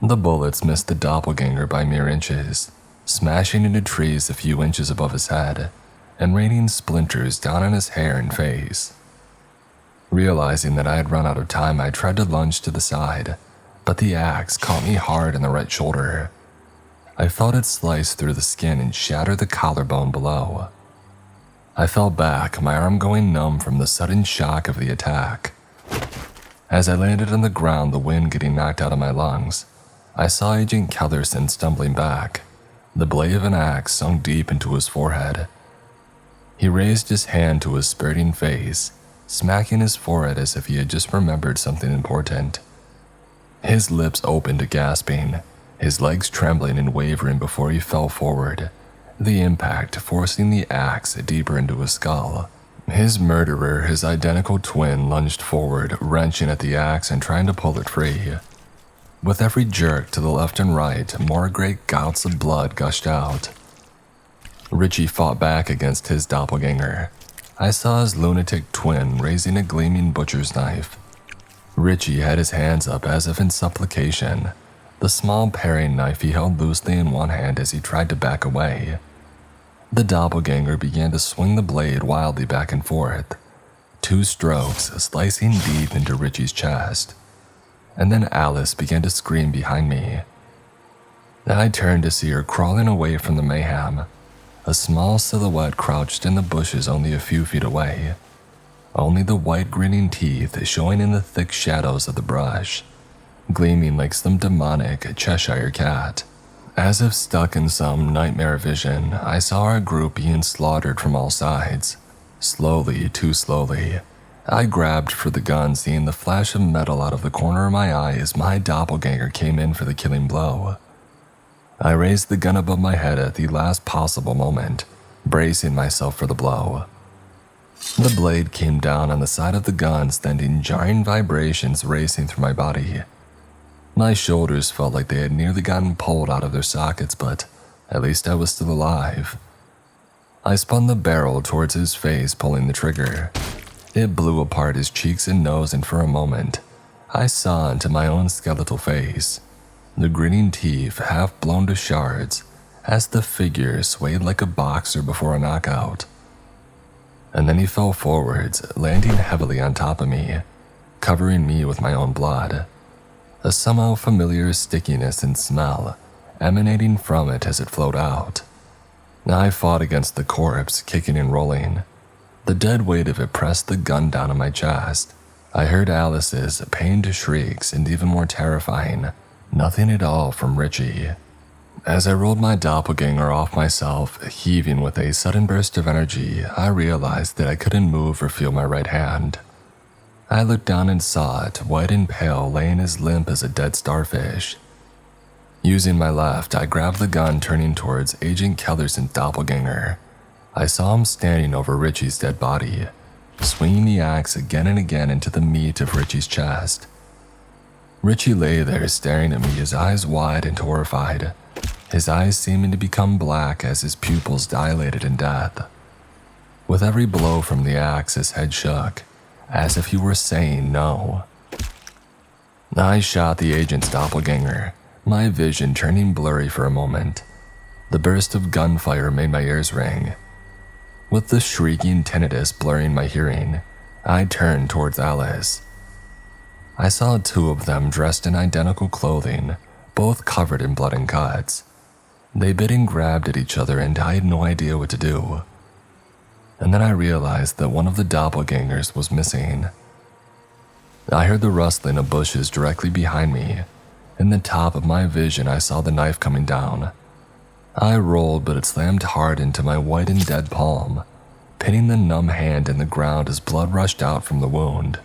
The bullets missed the doppelganger by mere inches, smashing into trees a few inches above his head and raining splinters down on his hair and face. Realizing that I had run out of time, I tried to lunge to the side, but the axe caught me hard in the right shoulder. I felt it slice through the skin and shatter the collarbone below. I fell back, my arm going numb from the sudden shock of the attack. As I landed on the ground, the wind getting knocked out of my lungs, I saw Agent Kellerson stumbling back. The blade of an axe sunk deep into his forehead. He raised his hand to his spurting face, smacking his forehead as if he had just remembered something important. His lips opened, gasping, his legs trembling and wavering before he fell forward, the impact forcing the axe deeper into his skull. His murderer, his identical twin, lunged forward, wrenching at the axe and trying to pull it free. With every jerk to the left and right, more great gouts of blood gushed out. Richie fought back against his doppelganger. I saw his lunatic twin raising a gleaming butcher's knife. Richie had his hands up as if in supplication, the small paring knife he held loosely in one hand as he tried to back away. The doppelganger began to swing the blade wildly back and forth, 2 strokes slicing deep into Richie's chest. And then Alice began to scream behind me. I turned to see her crawling away from the mayhem. A small silhouette crouched in the bushes only a few feet away, only the white grinning teeth showing in the thick shadows of the brush, gleaming like some demonic Cheshire cat. As if stuck in some nightmare vision, I saw our group being slaughtered from all sides. Slowly, too slowly, I grabbed for the gun, seeing the flash of metal out of the corner of my eye as my doppelganger came in for the killing blow. I raised the gun above my head at the last possible moment, bracing myself for the blow. The blade came down on the side of the gun, sending jarring vibrations racing through my body. My shoulders felt like they had nearly gotten pulled out of their sockets, but at least I was still alive. I spun the barrel towards his face, pulling the trigger. It blew apart his cheeks and nose, and for a moment, I saw into my own skeletal face, the grinning teeth half blown to shards as the figure swayed like a boxer before a knockout. And then he fell forwards, landing heavily on top of me, covering me with my own blood, a somehow familiar stickiness and smell emanating from it as it flowed out. I fought against the corpse, kicking and rolling. The dead weight of it pressed the gun down on my chest. I heard Alice's pained shrieks, and even more terrifying, Nothing at all from Richie. As I rolled my doppelganger off myself, heaving with a sudden burst of energy, I realized that I couldn't move or feel my right hand. I looked down and saw it, white and pale, laying as limp as a dead starfish. Using my left, I grabbed the gun, turning towards Agent Kellerson's doppelganger. I saw him standing over Richie's dead body, swinging the axe again and again into the meat of Richie's chest. Richie lay there staring at me, his eyes wide and horrified, his eyes seeming to become black as his pupils dilated in death. With every blow from the axe, his head shook, as if he were saying no. I shot the agent's doppelganger, my vision turning blurry for a moment. The burst of gunfire made my ears ring. With the shrieking tinnitus blurring my hearing, I turned towards Alice. I saw two of them dressed in identical clothing, both covered in blood and cuts. They bit and grabbed at each other, and I had no idea what to do. And then I realized that one of the doppelgangers was missing. I heard the rustling of bushes directly behind me. In the top of my vision, I saw the knife coming down. I rolled, but it slammed hard into my white and dead palm, pinning the numb hand in the ground as blood rushed out from the wound.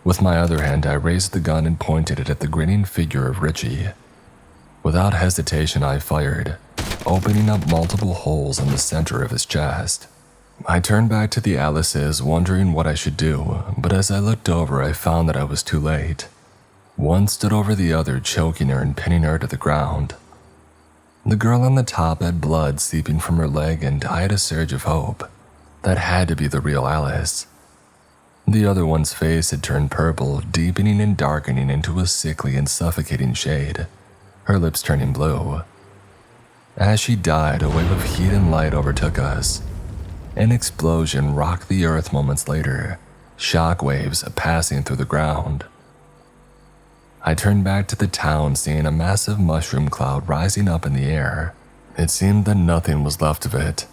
With my other hand, I raised the gun and pointed it at the grinning figure of Richie. Without hesitation, I fired, opening up multiple holes in the center of his chest. I turned back to the Alices, wondering what I should do, but as I looked over, I found that I was too late. One stood over the other, choking her and pinning her to the ground. The girl on the top had blood seeping from her leg, and I had a surge of hope. That had to be the real Alice. The other one's face had turned purple, deepening and darkening into a sickly and suffocating shade, her lips turning blue. As she died, a wave of heat and light overtook us. An explosion rocked the earth moments later, shock waves passing through the ground. I turned back to the town, seeing a massive mushroom cloud rising up in the air. It seemed that nothing was left of it.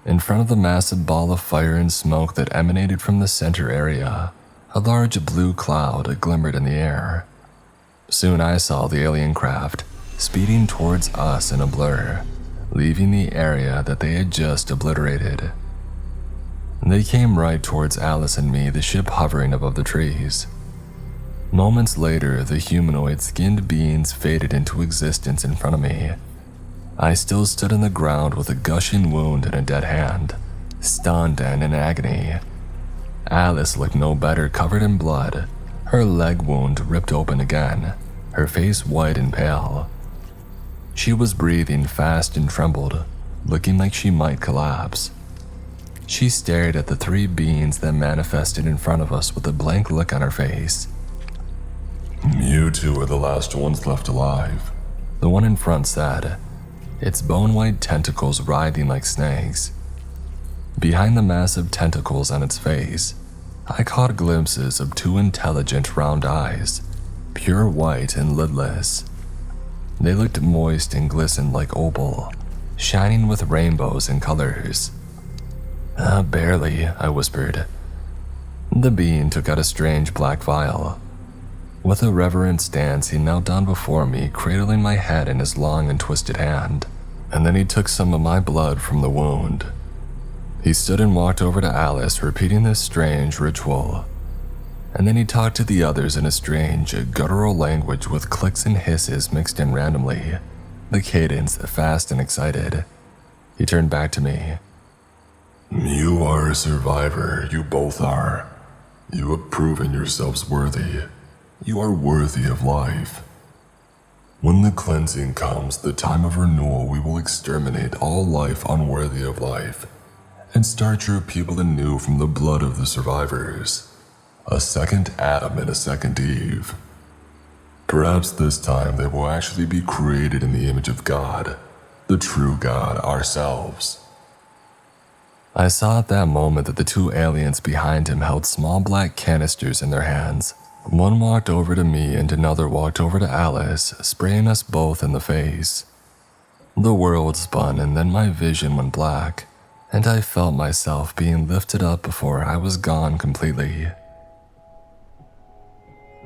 In front of the massive ball of fire and smoke that emanated from the center area, a large blue cloud glimmered in the air. Soon I saw the alien craft, speeding towards us in a blur, leaving the area that they had just obliterated. They came right towards Alice and me, the ship hovering above the trees. Moments later, the humanoid skinned beings faded into existence in front of me. I still stood on the ground with a gushing wound and a dead hand, stunned and in agony. Alice looked no better, covered in blood, her leg wound ripped open again, her face white and pale. She was breathing fast and trembled, looking like she might collapse. She stared at the three beings that manifested in front of us with a blank look on her face. You two are the last ones left alive, the one in front said, its bone-white tentacles writhing like snakes. Behind the massive tentacles on its face, I caught glimpses of two intelligent round eyes, pure white and lidless. They looked moist and glistened like opal, shining with rainbows and colors. Barely, I whispered. The being took out a strange black vial. With a reverent stance, he knelt down before me, cradling my head in his long and twisted hand, and then he took some of my blood from the wound. He stood and walked over to Alice, repeating this strange ritual. And then he talked to the others in a strange, guttural language with clicks and hisses mixed in randomly, the cadence fast and excited. He turned back to me. You are a survivor, you both are. You have proven yourselves worthy. You are worthy of life. When the cleansing comes, the time of renewal, we will exterminate all life unworthy of life, and start your people anew from the blood of the survivors. A second Adam and a second Eve. Perhaps this time they will actually be created in the image of God, the true God, ourselves. I saw at that moment that the two aliens behind him held small black canisters in their hands. One walked over to me and another walked over to Alice, spraying us both in the face. The world spun and then my vision went black, and I felt myself being lifted up before I was gone completely.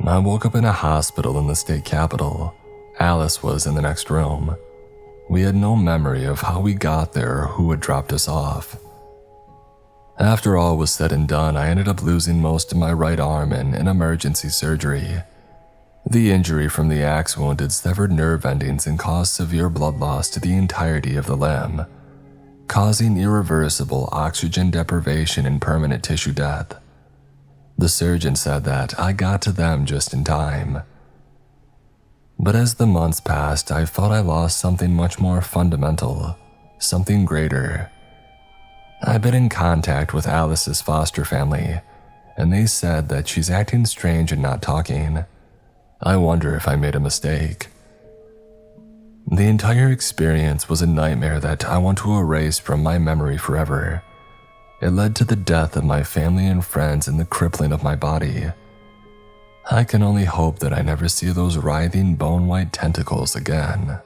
I woke up in a hospital in the state capital. Alice was in the next room. We had no memory of how we got there or who had dropped us off. After all was said and done, I ended up losing most of my right arm in an emergency surgery. The injury from the axe wound had severed nerve endings and caused severe blood loss to the entirety of the limb, causing irreversible oxygen deprivation and permanent tissue death. The surgeon said that I got to them just in time. But as the months passed, I felt I lost something much more fundamental, something greater. I've been in contact with Alice's foster family, and they said that she's acting strange and not talking. I wonder if I made a mistake. The entire experience was a nightmare that I want to erase from my memory forever. It led to the death of my family and friends and the crippling of my body. I can only hope that I never see those writhing bone-white tentacles again.